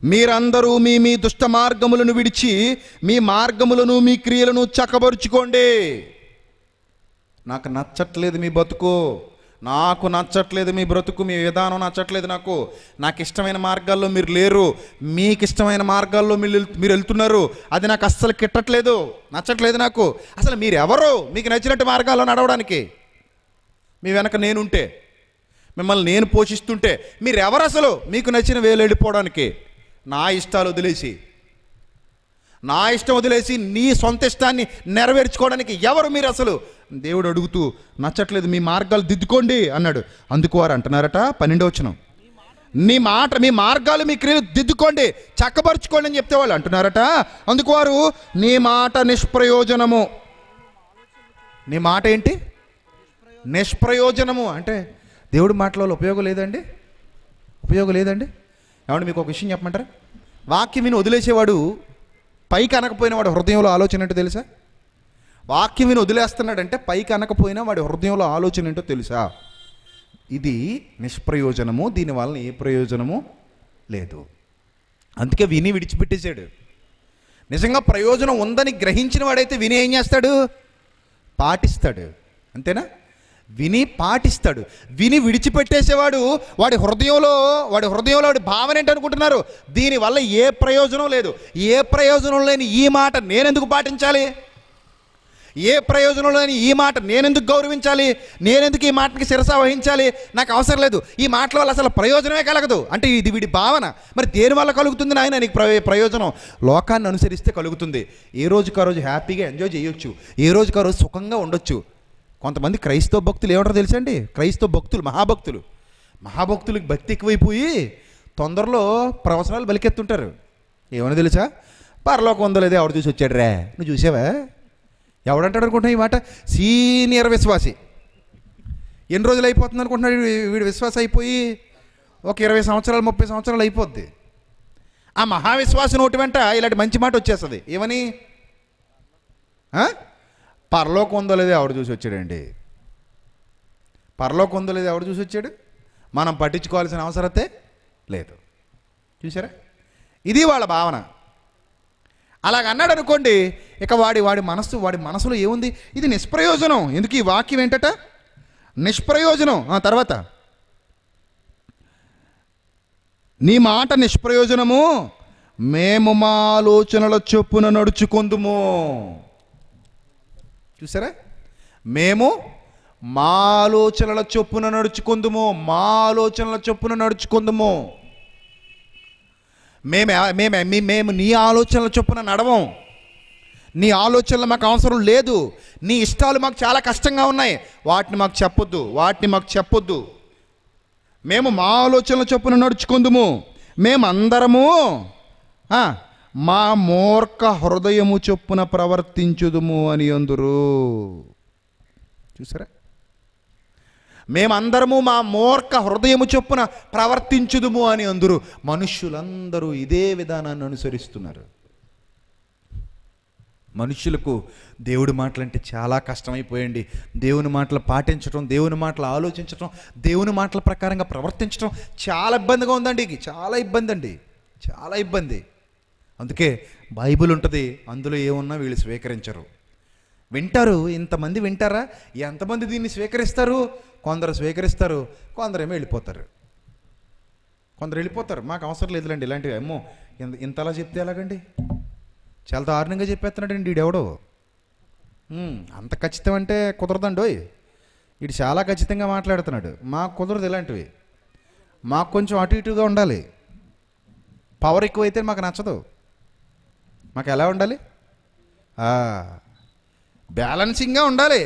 మీరందరూ మీ మీ దుష్ట మార్గములను విడిచి మీ మార్గములను మీ క్రియలను చక్కబరుచుకోండి. నాకు నచ్చట్లేదు మీ బతుకు, నాకు నచ్చట్లేదు మీ బ్రతుకు, మీ విధానం నచ్చట్లేదు నాకు ఇష్టమైన మార్గాల్లో మీరు లేరు, మీకు ఇష్టమైన మార్గాల్లో మీరు వెళ్తున్నారు. అది నాకు అస్సలు కిట్టట్లేదు, నచ్చట్లేదు నాకు. అసలు మీరు ఎవరు మీకు నచ్చినట్టు మార్గాల్లో నడవడానికి? మీ వెనక నేనుంటే, మిమ్మల్ని నేను పోషిస్తుంటే మీరెవరు అసలు మీకు నచ్చిన వేలు వెళ్ళిపోవడానికి? నా ఇష్టాలు వదిలేసి, నా ఇష్టం వదిలేసి నీ సొంత ఇష్టాన్ని నెరవేర్చుకోవడానికి ఎవరు మీరు అసలు? దేవుడు అడుగుతూ, నచ్చట్లేదు మీ మార్గాలు దిద్దుకోండి అన్నాడు. అందుకు వారు అంటున్నారట, 12వ వచనం, మీ మార్గాలు మీ క్రియలు దిద్దుకోండి, చక్కబరుచుకోండి అని చెప్తే వాళ్ళు అంటున్నారట. అందుకు వారు, నీ మాట నిష్ప్రయోజనము. నీ మాట ఏంటి? నిష్ప్రయోజనము. అంటే దేవుడి మాటల ఉపయోగం లేదండి, ఉపయోగం లేదండి. ఏమంటే మీకు ఒక విషయం చెప్పమంటారా? వాక్యం విని వదిలేసేవాడు, పైకి అనకపోయిన వాడు హృదయంలో ఆలోచన ఏంటో తెలుసా? వాక్యం విని వదిలేస్తున్నాడంటే పైకి అనకపోయినా వాడి హృదయంలో ఆలోచన ఏంటో తెలుసా? ఇది నిష్ప్రయోజనము, దీనివల్ల ఏ ప్రయోజనము లేదు. అందుకే విని విడిచిపెట్టేశాడు. నిజంగా ప్రయోజనం ఉందని గ్రహించిన వాడైతే విని ఏం చేస్తాడు? పాటిస్తాడు. అంతేనా? విని పాటిస్తాడు. విని విడిచిపెట్టేసేవాడు వాడి హృదయంలో వాడి భావన ఏంటనుకుంటున్నారు? దీనివల్ల ఏ ప్రయోజనం లేదు. ఏ ప్రయోజనం లేని ఈ మాట నేనెందుకు పాటించాలి? ఏ ప్రయోజనం లేని ఈ మాట నేనెందుకు గౌరవించాలి? నేనెందుకు ఈ మాటకి శిరస వహించాలి? నాకు అవసరం లేదు. ఈ మాటల వల్ల అసలు ప్రయోజనమే కలగదు. అంటే ఇది వీడి భావన. మరి దేనివల్ల కలుగుతుంది నాయన నీకు ప్రయోజనం? లోకాన్ని అనుసరిస్తే కలుగుతుంది. ఏ రోజుకు ఆ రోజు హ్యాపీగా ఎంజాయ్ చేయొచ్చు, ఏ రోజుకు ఆ రోజు సుఖంగా ఉండొచ్చు. కొంతమంది క్రైస్తవ భక్తులు ఏమంటారో తెలుసా అండి? క్రైస్తవ భక్తులు, మహాభక్తులకి భక్తి ఎక్కువైపోయి తొందరలో ప్రవచనాలు బలికెత్తుంటారు. ఏమని తెలుసా? పరలోకం ఉందో లేదో ఎవడు చూసి వచ్చాడు రా. నువ్వు చూసావా? ఎవడంటాడు అనుకుంటున్నా ఈ మాట? సీనియర్ విశ్వాసి. ఎన్ని రోజులు అయిపోతుంది అనుకుంటున్నాడు వీడు విశ్వాసం అయిపోయి? ఒక 20 సంవత్సరాలు 30 సంవత్సరాలు అయిపోద్ది. ఆ మహావిశ్వాసం నోటి వెంట ఇలాంటి మంచి మాట వచ్చేస్తుంది. ఏమని? పరలోకం ఉందో లేదో ఎవడు చూసి వచ్చాడండి. పరలోకం ఉందో లేదో ఎవడు చూసి వచ్చాడు? మనం పట్టించుకోవాల్సిన అవసరతే లేదు. చూసారా? ఇది వాళ్ళ భావన. అలాగ అన్నాడు అనుకోండి, ఇక వాడి మనసులో ఏముంది? ఇది నిష్ప్రయోజనం. ఎందుకు ఈ వాక్యం ఏంటట? నిష్ప్రయోజనం. తర్వాత, నీ మాట నిష్ప్రయోజనము, మేము మా ఆలోచనల చొప్పున నడుచుకొందుము. చూసారా? మేము మా ఆలోచనల చొప్పున నడుచుకొందుము, మా ఆలోచనల చొప్పున నడుచుకొందుము. మేము నీ ఆలోచనల చొప్పున నడవం. నీ ఆలోచనలు మాకు అవసరం లేదు. నీ ఇష్టాలు మాకు చాలా కష్టంగా ఉన్నాయి, వాటిని మాకు చెప్పొద్దు. మేము మా ఆలోచనల చొప్పున నడుచుకుందుము. మేమందరము మా మూర్ఖ హృదయము చొప్పున ప్రవర్తించుదుము అని అందురు. చూసారా? మేమందరము మా మూర్ఖ హృదయము చొప్పున ప్రవర్తించుదుము అని అందురు. మనుష్యులందరూ ఇదే విధానాన్ని అనుసరిస్తున్నారు. మనుషులకు దేవుడి మాటలంటే చాలా కష్టమైపోయండి. దేవుని మాటలు పాటించడం, దేవుని మాటలు ఆలోచించడం, దేవుని మాటల ప్రకారంగా ప్రవర్తించడం చాలా ఇబ్బందిగా ఉందండి. చాలా ఇబ్బంది. అందుకే బైబిల్ ఉంటుంది, అందులో ఏమున్నా వీళ్ళు స్వీకరించరు. వింటారు. ఇంతమంది వింటారా? ఎంతమంది దీన్ని స్వీకరిస్తారు? కొందరు స్వీకరిస్తారు, కొందరేమో వెళ్ళిపోతారు. మాకు అవసరం లేదులేండి ఇలాంటివి. ఏమో ఇంతలా చెప్తే ఎలాగండి? చాలా దారుణంగా చెప్పేస్తున్నాడండి వీడెవడో. అంత ఖచ్చితం అంటే కుదరదండోయ్. వీడు చాలా ఖచ్చితంగా మాట్లాడుతున్నాడు. మాకు కుదరదు ఇలాంటివి. మాకు కొంచెం అటు ఇటుగా ఉండాలి. పవర్ ఎక్కువైతే మాకు నచ్చదు. మాకు ఎలా ఉండాలి? బ్యాలెన్సింగ్గా ఉండాలి.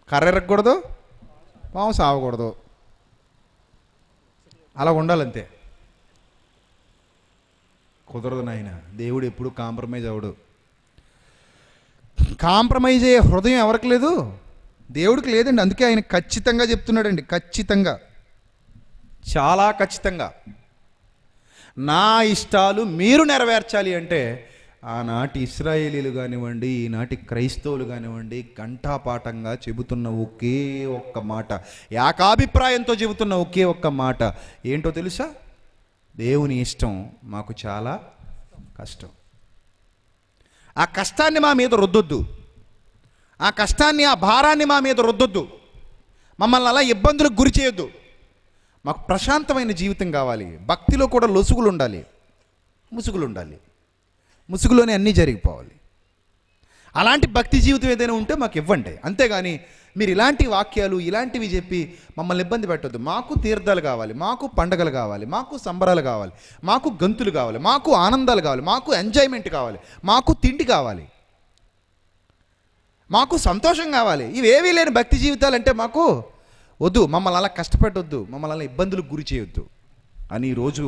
కర్ర ఎరగకూడదు, పాము సావకూడదు. అలా ఉండాలంతే. కుదరదు నాయన. దేవుడు ఎప్పుడు కాంప్రమైజ్ అవడు. కాంప్రమైజ్ అయ్యే హృదయం ఎవరికి లేదు? దేవుడికి లేదండి. అందుకే ఆయన ఖచ్చితంగా చెప్తున్నాడండి. చాలా ఖచ్చితంగా నా ఇష్టాలు మీరు నెరవేర్చాలి అంటే ఆనాటి ఇశ్రాయేలీలు కానివ్వండి, ఈనాటి క్రైస్తవులు కానివ్వండి, ఘంటాపాఠంగా చెబుతున్న ఒకే ఒక్క మాట, ఏకాభిప్రాయంతో చెబుతున్న ఒకే ఒక్క మాట ఏంటో తెలుసా? దేవుని ఇష్టం మాకు చాలా కష్టం. ఆ కష్టాన్ని మా మీద రుద్దొద్దు. ఆ కష్టాన్ని, ఆ భారాన్ని మా మీద రుద్దొద్దు. మమ్మల్ని అలా ఇబ్బందులకు గురి చేయొద్దు. మాకు ప్రశాంతమైన జీవితం కావాలి. భక్తిలో కూడా లొసుగులు ఉండాలి, ముసుగులు ఉండాలి. ముసుగులోనే అన్నీ జరిగిపోవాలి. అలాంటి భక్తి జీవితం ఏదైనా ఉంటే మాకు ఇవ్వండి. అంతేగాని మీరు ఇలాంటి వాక్యాలు ఇలాంటివి చెప్పి మమ్మల్ని ఇబ్బంది పెట్టొద్దు. మాకు తీర్థాలు కావాలి, మాకు పండగలు కావాలి, మాకు సంబరాలు కావాలి, మాకు గంతులు కావాలి, మాకు ఆనందాలు కావాలి, మాకు ఎంజాయ్మెంట్ కావాలి, మాకు తిండి కావాలి, మాకు సంతోషం కావాలి. ఇవేవీ లేని భక్తి జీవితాలు అంటే మాకు వద్దు. మమ్మల్ని అలా కష్టపెట్టొద్దు, మమ్మల్ని అలా ఇబ్బందులకు గురి చేయొద్దు అని ఈరోజు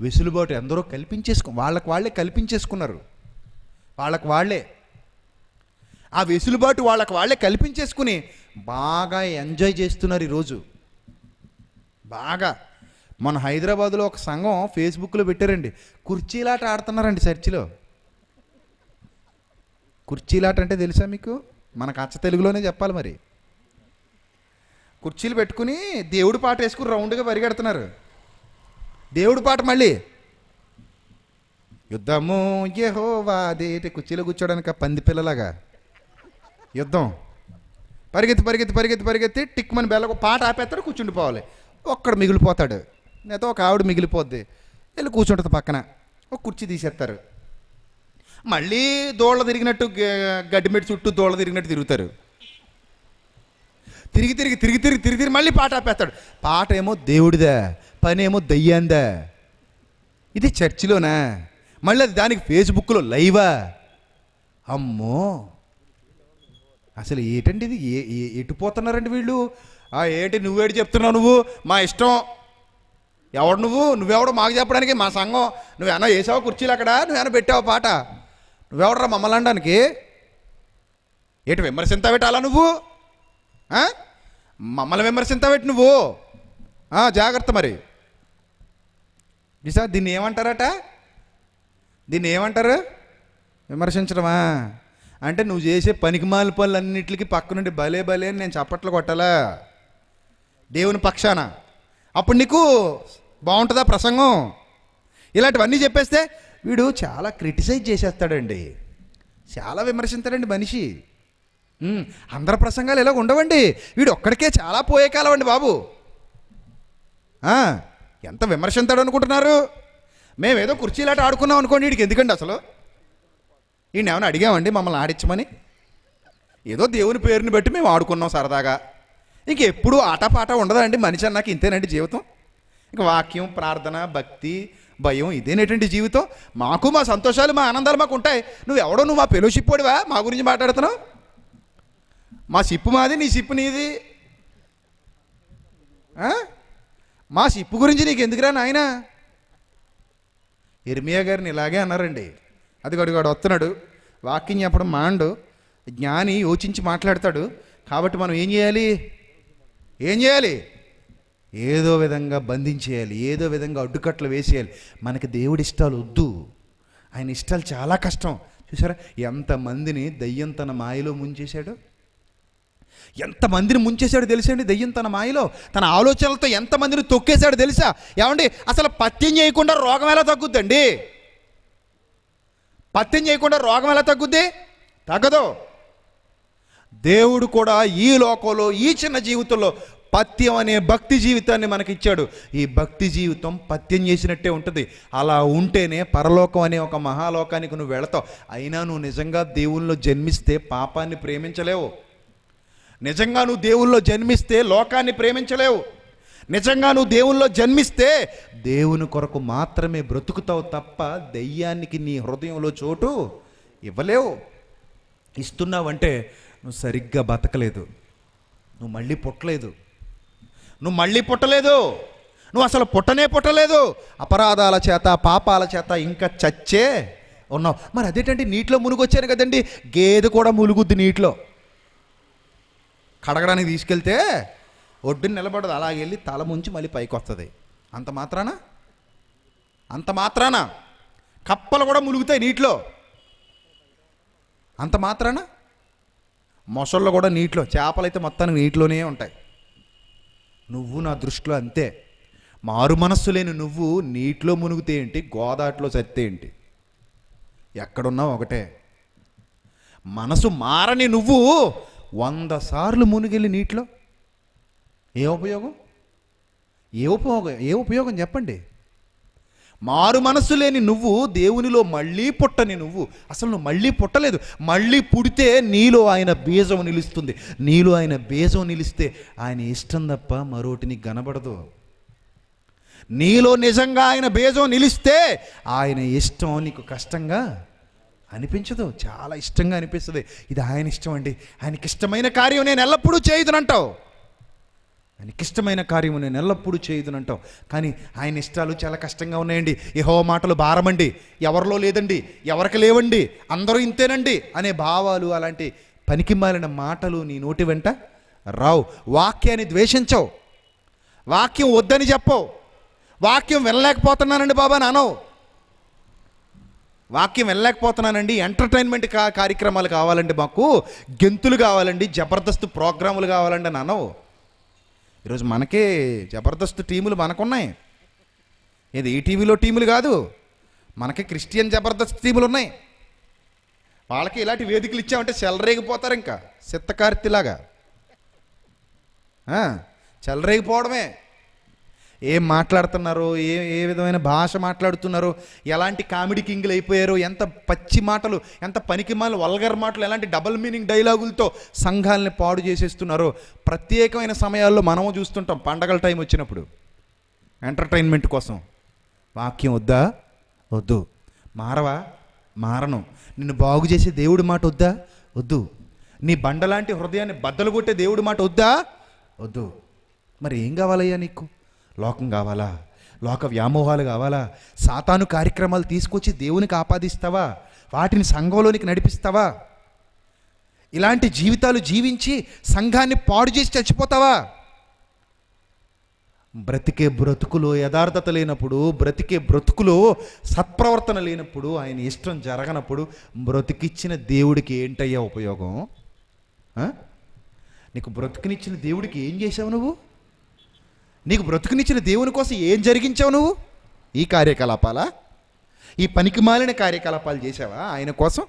వెసులుబాటు ఎందరో వాళ్ళే కల్పించేసుకున్నారు. ఆ వెసులుబాటు వాళ్ళే కల్పించేసుకుని బాగా ఎంజాయ్ చేస్తున్నారు ఈరోజు. బాగా మన హైదరాబాదులో ఒక సంఘం ఫేస్బుక్లో పెట్టారండి, కుర్చీలాట ఆడుతున్నారండి చర్చిలో. కుర్చీలాట అంటే తెలుసా మీకు? మనకు అచ్చ తెలుగులోనే చెప్పాలి మరి. కుర్చీలు పెట్టుకుని దేవుడి పాట వేసుకుని రౌండ్గా పరిగెడుతున్నారు. దేవుడి పాట మళ్ళీ యుద్ధము యెహోవాదే. కుర్చీలో కూర్చోడానికి పంది పిల్లలాగా యుద్ధం. పరిగెత్తి టిక్మని బెల్లకు పాట ఆపేస్తాడు, కూర్చుండిపోవాలి. ఒక్కడు మిగిలిపోతాడు, లేదా ఒక ఆవిడ మిగిలిపోద్ది, వెళ్ళి కూర్చుంటుంది పక్కన. ఒక కుర్చీ తీసేస్తారు. మళ్ళీ దోళ్ళ తిరిగినట్టు, గడ్డిమెట్టి చుట్టూ దోళ్ళ తిరిగినట్టు తిరుగుతారు. తిరిగి మళ్ళీ పాట ఆపేస్తాడు. పాట ఏమో దేవుడిదా, పని ఏమో దయ్యాందా. ఇది చర్చిలోనా? మళ్ళీ అది దానికి ఫేస్బుక్లో లైవా? అమ్మో, అసలు ఏంటండి ఇది? ఎటుపోతున్నారండి వీళ్ళు? ఏంటి నువ్వేటి చెప్తున్నావు? నువ్వు మా ఇష్టం. ఎవడు నువ్వెవడో మాకు చెప్పడానికి? మా సంఘం నువ్వేనా వేసావు కుర్చీలు అక్కడ? నువ్వేనా పెట్టావు పాట? నువ్వెవడరా మమ్మల్ని అనడానికి? ఏంటి విమర్శింతావేట అలా నువ్వు? మమ్మల్ని విమర్శింతావేటి నువ్వు? జాగ్రత్త మరి. నిసా దీన్ని ఏమంటారు? విమర్శించడమా? అంటే నువ్వు చేసే పనికిమాల పనులన్నింటికి పక్క నుండి భలే అని నేను చప్పట్లు కొట్టాలా దేవుని పక్షాన? అప్పుడు నీకు బాగుంటుందా ప్రసంగం? ఇలాంటివన్నీ చెప్పేస్తే వీడు చాలా క్రిటిసైజ్ చేసేస్తాడండి, చాలా విమర్శిస్తాడండి మనిషి. అందరి ప్రసంగాలు ఇలా ఉండవండి. వీడు ఒక్కడికే చాలా పోయే కాలం అండి బాబు. ఎంత విమర్శిస్తాడు అనుకుంటున్నారు? మేమేదో కుర్చీలాట ఆడుకున్నాం అనుకోండి. వీడికి ఎందుకండి అసలు? ఈయన ఏమైనా అడిగామండి మమ్మల్ని ఆడించమని? ఏదో దేవుని పేరుని బట్టి మేము ఆడుకున్నాం సరదాగా. ఇంకెప్పుడు ఆటపాట ఉండదా అండి? మనిషి అన్నాక ఇంతేనండి జీవితం? ఇంక వాక్యం, ప్రార్థన, భక్తి, భయం ఇదేనేటువంటి జీవితం? మాకు మా సంతోషాలు, మా ఆనందాలు మాకు ఉంటాయి. నువ్వు మా ఫెలోషిప్ వాడివా? మా గురించి మాట్లాడుతున్నావు? మా సిప్పు మాది, నీ సిప్పు నీది. మా సిప్పు గురించి నీకు ఎందుకురా నాయన? ఇర్మియా గారిని ఇలాగే అన్నారండి. అదిగడుగాడు వస్తున్నాడు, వాక్యం చెప్పడం మాండు, జ్ఞాని యోచించి మాట్లాడతాడు. కాబట్టి మనం ఏం చేయాలి? ఏదో విధంగా బంధించేయాలి, ఏదో విధంగా అడ్డుకట్లు వేసేయాలి. మనకి దేవుడి ఇష్టాలు వద్దు, ఆయన ఇష్టాలు చాలా కష్టం. చూసారా ఎంతమందిని దయ్యం తన మాయలో ముంచేశాడు? ఎంతమందిని ముంచేశాడు తెలుసండి దయ్యం తన మాయలో? తన ఆలోచనలతో ఎంతమందిని తొక్కేశాడు తెలుసా? ఏమండి, అసలు పత్యం చేయకుండా రోగం ఎలా తగ్గుద్దండి? పత్యం చేయకుండా రోగం ఎలా తగ్గుద్ది? తగ్గదు. దేవుడు కూడా ఈ లోకంలో, ఈ చిన్న జీవితంలో పత్యం అనే భక్తి జీవితాన్ని మనకిచ్చాడు. ఈ భక్తి జీవితం పత్యం చేసినట్టే ఉంటుంది. అలా ఉంటేనే పరలోకం అనే ఒక మహాలోకానికి నువ్వు వెళతావు. అయినా నువ్వు నిజంగా దేవుల్లో జన్మిస్తే పాపాన్ని ప్రేమించలేవు. నిజంగా నువ్వు దేవుల్లో జన్మిస్తే లోకాన్ని ప్రేమించలేవు. నిజంగా నువ్వు దేవుల్లో జన్మిస్తే దేవుని కొరకు మాత్రమే బ్రతుకుతావు తప్ప దెయ్యానికి నీ హృదయంలో చోటు ఇవ్వలేవు. ఇస్తున్నావంటే నువ్వు సరిగ్గా బతకలేదు, నువ్వు మళ్ళీ పుట్టలేదు, నువ్వు అసలు పుట్టలేదు. అపరాధాల చేత, పాపాల చేత ఇంకా చచ్చే ఉన్నావు. మరి అదేంటంటే నీటిలో మునిగొచ్చాను కదండి. గేదె కూడా ములుగుద్ది నీటిలో. కడగడానికి తీసుకెళ్తే ఒడ్డుని నిలబడదు, అలాగే వెళ్ళి తల ముంచి మళ్ళీ పైకి వస్తుంది. అంత మాత్రాన కప్పలు కూడా ములుగుతాయి నీటిలో. అంత మాత్రాన మొసళ్ళు కూడా నీటిలో, చేపలు అయితే మొత్తానికి నీటిలోనే ఉంటాయి. నువ్వు నా దృష్టిలో అంతే. మారు మనస్సు లేని నువ్వు నీటిలో మునుగుతే ఏంటి, గోదాట్లో చస్తే ఏంటి, ఎక్కడున్నావు ఒకటే. మనసు మారని నువ్వు 100 సార్లు మునిగెళ్ళి నీటిలో ఏ ఉపయోగం చెప్పండి? మారు మనస్సు లేని నువ్వు, దేవునిలో మళ్ళీ పుట్టని నువ్వు, అసలు నువ్వు మళ్ళీ పుట్టలేదు. మళ్ళీ పుడితే నీలో ఆయన బీజం నిలుస్తుంది. నీలో ఆయన బీజం నిలిస్తే ఆయన ఇష్టం తప్ప మరోటి నీకు కనబడదు. నీలో నిజంగా ఆయన బీజం నిలిస్తే ఆయన ఇష్టం నీకు కష్టంగా అనిపించదు, చాలా ఇష్టంగా అనిపిస్తుంది. ఇది ఆయన ఇష్టం అండి, ఆయనకి ఇష్టమైన కార్యం నేను ఎల్లప్పుడూ చేయుదునంటావు. ఆయనకి ఇష్టమైన కార్యము నేను ఎల్లప్పుడూ చేయుదునంటావు. కానీ ఆయన ఇష్టాలు చాలా కష్టంగా ఉన్నాయండి. యెహోవా మాటలు భారమండి, ఎవరిలో లేదండి, ఎవరికి లేవండి, అందరూ ఇంతేనండి అనే భావాలు, అలాంటి పనికిమాలిన మాటలు నీ నోటి వెంట రావు. వాక్యాన్ని ద్వేషించవు, వాక్యం వద్దని చెప్పవు, వాక్యం వినలేకపోతున్నానండి బాబా నానవు, వాక్యం వెళ్ళలేకపోతున్నానండి, ఎంటర్టైన్మెంట్ కార్యక్రమాలు కావాలండి, మాకు గెంతులు కావాలండి, జబర్దస్త్ ప్రోగ్రాములు కావాలండి అని అనవు. ఈరోజు మనకే జబర్దస్త్ టీములు మనకున్నాయి. ఇది ఈ టీవీలో టీములు కాదు, మనకి క్రిస్టియన్ జబర్దస్త్ టీములు ఉన్నాయి. వాళ్ళకి ఇలాంటి వేదికలు ఇచ్చామంటే చెలరేగిపోతారు. ఇంకా సిత్తకార్తిలాగా చెలరేగిపోవడమే. ఏం మాట్లాడుతున్నారో, ఏ విధమైన భాష మాట్లాడుతున్నారో, ఎలాంటి కామెడీ కింగ్లు అయిపోయారో, ఎంత పచ్చి మాటలు, ఎంత పనికిమాల వల్గర్ మాటలు, ఎలాంటి డబుల్ మీనింగ్ డైలాగులతో సంఘాలని పాడు చేసేస్తున్నారో ప్రత్యేకమైన సమయాల్లో మనము చూస్తుంటాం. పండగల టైం వచ్చినప్పుడు ఎంటర్టైన్మెంట్ కోసం. వాక్యం వద్దు. మారను. నిన్ను బాగు చేసే దేవుడి మాట వద్దు. నీ బండలాంటి హృదయాన్ని బద్దలు కొట్టే దేవుడి మాట వద్దు. మరి ఏం కావాలయ్యా నీకు? లోకం కావాలా? లోక వ్యామోహాలు కావాలా? సాతాను కార్యక్రమాలు తీసుకొచ్చి దేవునికి ఆపాదిస్తావా? వాటిని సంఘంలోనికి నడిపిస్తావా? ఇలాంటి జీవితాలు జీవించి సంఘాన్ని పాడు చేసి చచ్చిపోతావా? బ్రతికే బ్రతుకులో యథార్థత లేనప్పుడు, బ్రతికే బ్రతుకులో సత్ప్రవర్తన లేనప్పుడు, ఆయన ఇష్టం జరగనప్పుడు బ్రతికిచ్చిన దేవుడికి ఏంటయ్యా ఉపయోగం? నీకు బ్రతుకునిచ్చిన దేవుడికి ఏం చేసావు నువ్వు? నీకు బ్రతుకునిచ్చిన దేవుని కోసం ఏం జరిగించావు నువ్వు? ఈ కార్యకలాపాలా, ఈ పనికిమాలిన కార్యకలాపాలు చేసావా ఆయన కోసం?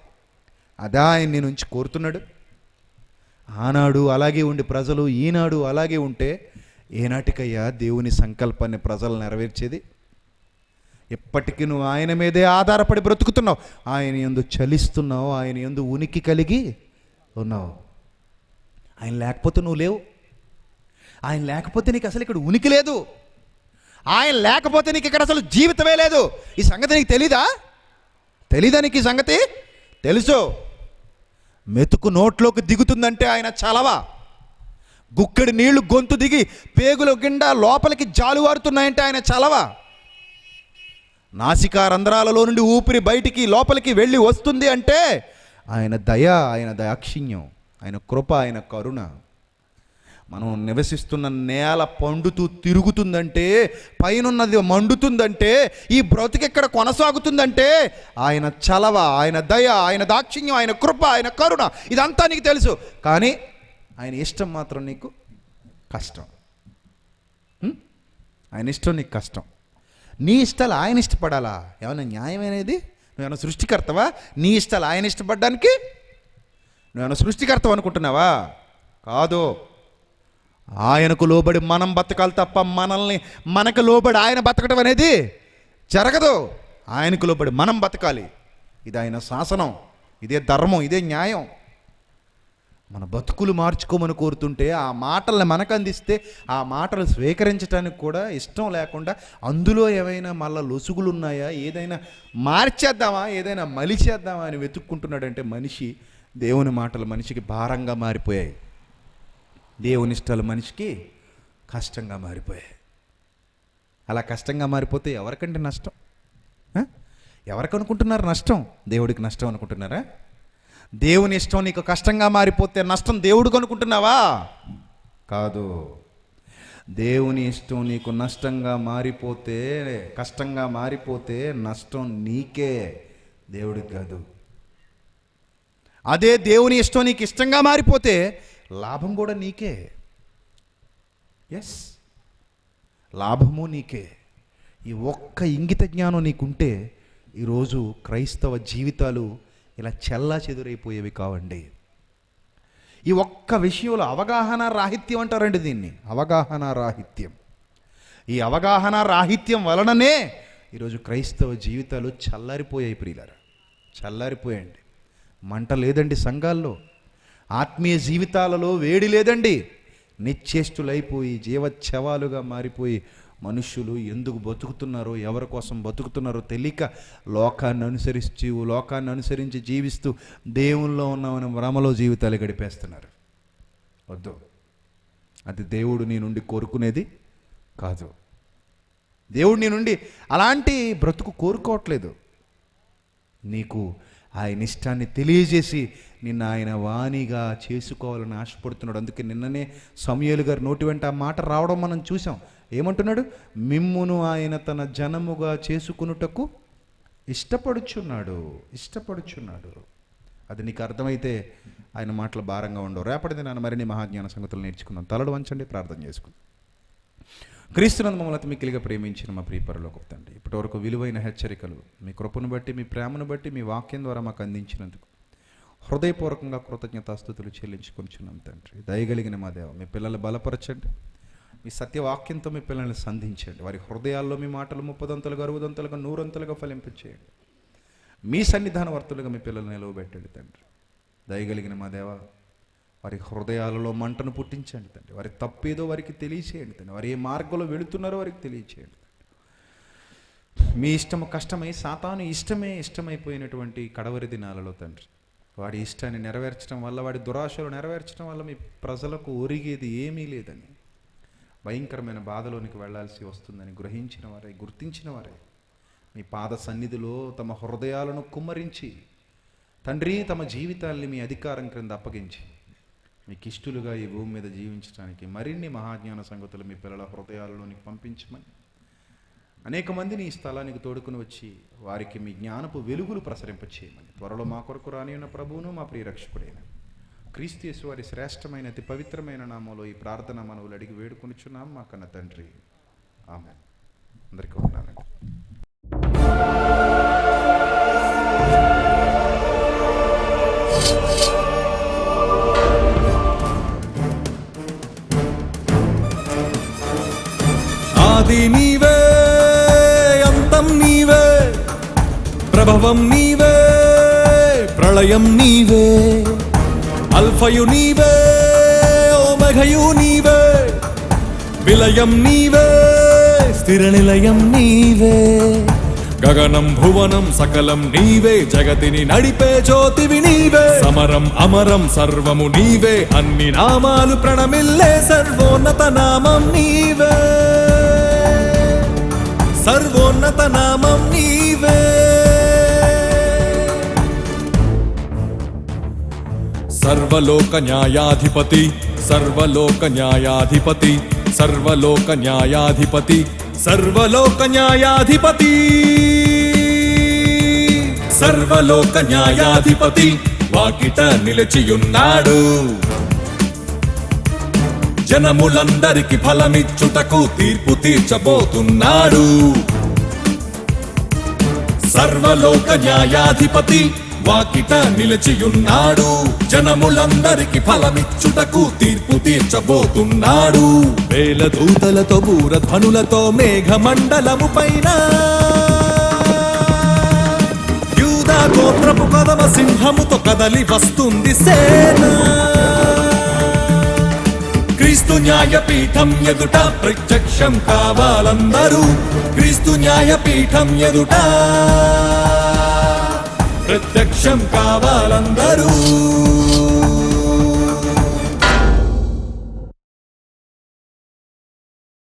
అదా ఆయన నీ నుంచి కోరుతున్నాడు. ఆనాడు అలాగే ఉండి ప్రజలు ఈనాడు అలాగే ఉంటే ఏనాటికయ్యా దేవుని సంకల్పాన్ని ప్రజలు నెరవేర్చేది? ఎప్పటికీ నువ్వు ఆయన మీదే ఆధారపడి బ్రతుకుతున్నావు, ఆయన యందు చలిస్తున్నావు, ఆయన యందు ఉనికి కలిగి ఉన్నావు. ఆయన లేకపోతే నువ్వు లేవు. ఆయన లేకపోతే నీకు అసలు ఇక్కడ ఉనికి లేదు. ఆయన లేకపోతే నీకు ఇక్కడ అసలు జీవితమే లేదు. ఈ సంగతి నీకు తెలీదా? నీకు ఈ సంగతి తెలుసు. మెతుకు నోట్లోకి దిగుతుందంటే ఆయన చలవ. గుక్కెడి నీళ్లు గొంతు దిగి పేగుల గిండా లోపలికి జాలువారుతున్నాయంటే ఆయన చలవ. నాసికా రంధ్రాలలో నుండి ఊపిరి బయటికి లోపలికి వెళ్ళి వస్తుంది అంటే ఆయన దయ, ఆయన దాక్షిణ్యం, ఆయన కృప, ఆయన కరుణ. మనం నివసిస్తున్న నేల పండుతూ తిరుగుతుందంటే, పైనున్నది మండుతుందంటే, ఈ బ్రతుకెక్కడ కొనసాగుతుందంటే ఆయన చలవ, ఆయన దయ, ఆయన దాక్షిణ్యం, ఆయన కృప, ఆయన కరుణ, ఇదంతా నీకు తెలుసు. కానీ ఆయన ఇష్టం మాత్రం నీకు కష్టం. ఆయన ఇష్టం నీకు కష్టం. నీ ఇష్టాలు ఆయన ఇష్టపడాలా? ఏమైనా న్యాయమైనది? నువ్వేమైనా సృష్టికర్తవా? నీ ఇష్టాలు ఆయన ఇష్టపడడానికి నువ్వేమైనా సృష్టికర్తవు అనుకుంటున్నావా? కాదు. ఆయనకు లోబడి మనం బతకాలి తప్ప మనకు లోబడి ఆయన బతకడం అనేది జరగదు. ఆయనకు లోబడి మనం బతకాలి. ఇది ఆయన శాసనం, ఇదే ధర్మం, ఇదే న్యాయం. మన బతుకులు మార్చుకోమని కోరుతుంటే ఆ మాటల్ని మనకు అందిస్తే ఆ మాటలు స్వీకరించడానికి కూడా ఇష్టం లేకుండా అందులో ఏమైనా మళ్ళీ లొసుగులు ఉన్నాయా, ఏదైనా మార్చేద్దామా, ఏదైనా మలిచేద్దామా అని వెతుక్కుంటున్నాడంటే మనిషి, దేవుని మాటలు మనిషికి భారంగా మారిపోయాయి. దేవుని ఇష్టాలు మనిషికి కష్టంగా మారిపోయాయి. అలా కష్టంగా మారిపోతే ఎవరికంటే నష్టం? ఎవరికి అనుకుంటున్నారు నష్టం? దేవుడికి నష్టం అనుకుంటున్నారా? దేవుని ఇష్టం నీకు కష్టంగా మారిపోతే నష్టం దేవుడికి అనుకుంటున్నావా? కాదు. దేవుని ఇష్టం నీకు నష్టంగా మారిపోతే, కష్టంగా మారిపోతే నష్టం నీకే, దేవుడికి కాదు. అదే దేవుని ఇష్టం నీకు ఇష్టంగా మారిపోతే లాభం కూడా నీకే. ఎస్, లాభము నీకే. ఈ ఒక్క ఇంగిత జ్ఞానం నీకుంటే ఈరోజు క్రైస్తవ జీవితాలు ఇలా చెల్లా చెదురైపోయేవి కావండి. ఈ ఒక్క విషయంలో అవగాహన రాహిత్యం అంటారండి దీన్ని, అవగాహన రాహిత్యం. ఈ అవగాహన రాహిత్యం వలననే ఈరోజు క్రైస్తవ జీవితాలు చల్లారిపోయాయి. ప్రియులారా, చల్లారిపోయండి. మంట లేదండి సంఘాల్లో, ఆత్మీయ జీవితాలలో వేడి లేదండి. నిశ్చేష్టులైపోయి జీవచ్ఛవాలుగా మారిపోయి మనుష్యులు ఎందుకు బతుకుతున్నారో, ఎవరి కోసం బతుకుతున్నారో తెలియక లోకాన్ని అనుసరించి జీవిస్తూ దేవుల్లో ఉన్నామని భ్రమలో జీవితాలు గడిపేస్తున్నారు. వద్దు, అది దేవుడు నీ నుండి కోరుకునేది కాదు. దేవుడు నీ నుండి అలాంటి బ్రతుకు కోరుకోవట్లేదు. నీకు ఆయన ఇష్టాన్ని తెలియజేసి నిన్ను ఆయన వాణిగా చేసుకోవాలని ఆశపడుతున్నాడు. అందుకే నిన్ననే సమూయేలు గారి నోటి వెంట ఆ మాట రావడం మనం చూసాం. ఏమంటున్నాడు? మిమ్మును ఆయన తన జనముగా చేసుకునుటకు ఇష్టపడుచున్నాడు. అది నీకు అర్థమైతే ఆయన మాటలు భారంగా ఉండవు. రేపటిది నాన్న మరిన్ని మహాజ్ఞాన సంగతులు నేర్చుకుందాం. తలలు వంచండి, ప్రార్థన చేసుకుందాం. క్రీస్తునందు మమ్మల్ని మిక్కిలిగా ప్రేమించిన మా ప్రియ పరలోకపు తండ్రి, ఇప్పటివరకు విలువైన హెచ్చరికలు మీ కృపను బట్టి, మీ ప్రేమను బట్టి, మీ వాక్యం ద్వారా మాకు అందించినందుకు హృదయపూర్వకంగా కృతజ్ఞతాస్తుతులు చెల్లించుకొనిచున్నాం తండ్రి. దయగలిగిన మా దేవ, మీ పిల్లలు బలపరచండి. మీ సత్యవాక్యంతో మీ పిల్లల్ని సంధించండి. వారి హృదయాల్లో మీ మాటలు 30 60 100 ఫలింపచేయండి. మీ సన్నిధాన వర్తులుగా మీ పిల్లల్ని నిలవబెట్టండి తండ్రి. దయగలిగిన మా దేవ, వారి హృదయాలలో మంటను పుట్టించండి తండ్రి. వారి తప్పేదో వారికి తెలియచేయండి తండ్రి. వారు ఏ మార్గంలో వెళుతున్నారో వారికి తెలియచేయండి తండ్రి. మీ ఇష్టము కష్టమై సాతాను ఇష్టమైపోయినటువంటి కడవరి దినాలలో తండ్రి, వాడి ఇష్టాన్ని నెరవేర్చడం వల్ల, వాడి దురాశలు నెరవేర్చడం వల్ల మీ ప్రజలకు ఒరిగేది ఏమీ లేదని, భయంకరమైన బాధలోనికి వెళ్లాల్సి వస్తుందని గుర్తించిన వారే మీ పాద సన్నిధిలో తమ హృదయాలను కుమ్మరించి తండ్రి, తమ జీవితాల్ని మీ అధికారం క్రింద అప్పగించి మీకు ఇష్టలుగా ఈ భూమి మీద జీవించడానికి మరిన్ని మహాజ్ఞాన సంగతులు మీ పిల్లల హృదయాలలోనికి పంపించమని, అనేక మందిని ఈ స్థలానికి తోడుకుని వచ్చి వారికి మీ జ్ఞానపు వెలుగులు ప్రసరింపచేయమని, త్వరలో మా కొరకు రాని ఉన్న ప్రభువును మా ప్రియరక్షకుడైన క్రీస్తు యేసు వారి శ్రేష్టమైన అతి పవిత్రమైన నామంలో ఈ ప్రార్థన మనవులు అడిగి వేడుకొనిచున్నాం మా కన్న తండ్రి. ఆమేన్. అందరికీ వందనాలండి. ఆది నీవే, అంతం నీవే, ప్రభవం నీవే, ప్రళయం నీవే, అల్ఫయు నీవే, ఓమఘయు నీవే, విలయం నీవే స్థిర నిలయం నీవే గగనం భువనం సకలం నీవే జగతిని నడిపే జ్యోతివి నీవే సమరం అమరం సర్వము నీవే అన్ని నామాలు ప్రణమిల్లే సర్వోన్నత నామం నీవే సర్వోన్నత నామం నీవే సర్వలోక న్యాయాధిపతి సర్వలోక న్యాయాధిపతి సర్వలోక న్యాయాధిపతి సర్వలోక న్యాయాధిపతి సర్వలోక న్యాయాధిపతి వాకిట నిలిచియున్నాడు జనములందరికి ఫలమిచ్చుటకు తీర్పు తీర్చబోతున్నాడు సర్వలోక న్యాయాధిపతి వాకిట నిలిచియున్నాడు జనములందరికి ఫలమిచ్చుటకు తీర్పు తీర్చబోతున్నాడు వేల దూతలతో బూరధ్వనులతో మేఘమండలము పైన యూదా గోత్రపు కదమ సింహముతో కదలి వస్తుంది సేన క్రీస్తు న్యాయపీఠం ఎదుట ప్రత్యక్షం కావాలందరూ క్రీస్తు న్యాయపీఠం ఎదుట ప్రత్యక్షం కావాలందరూ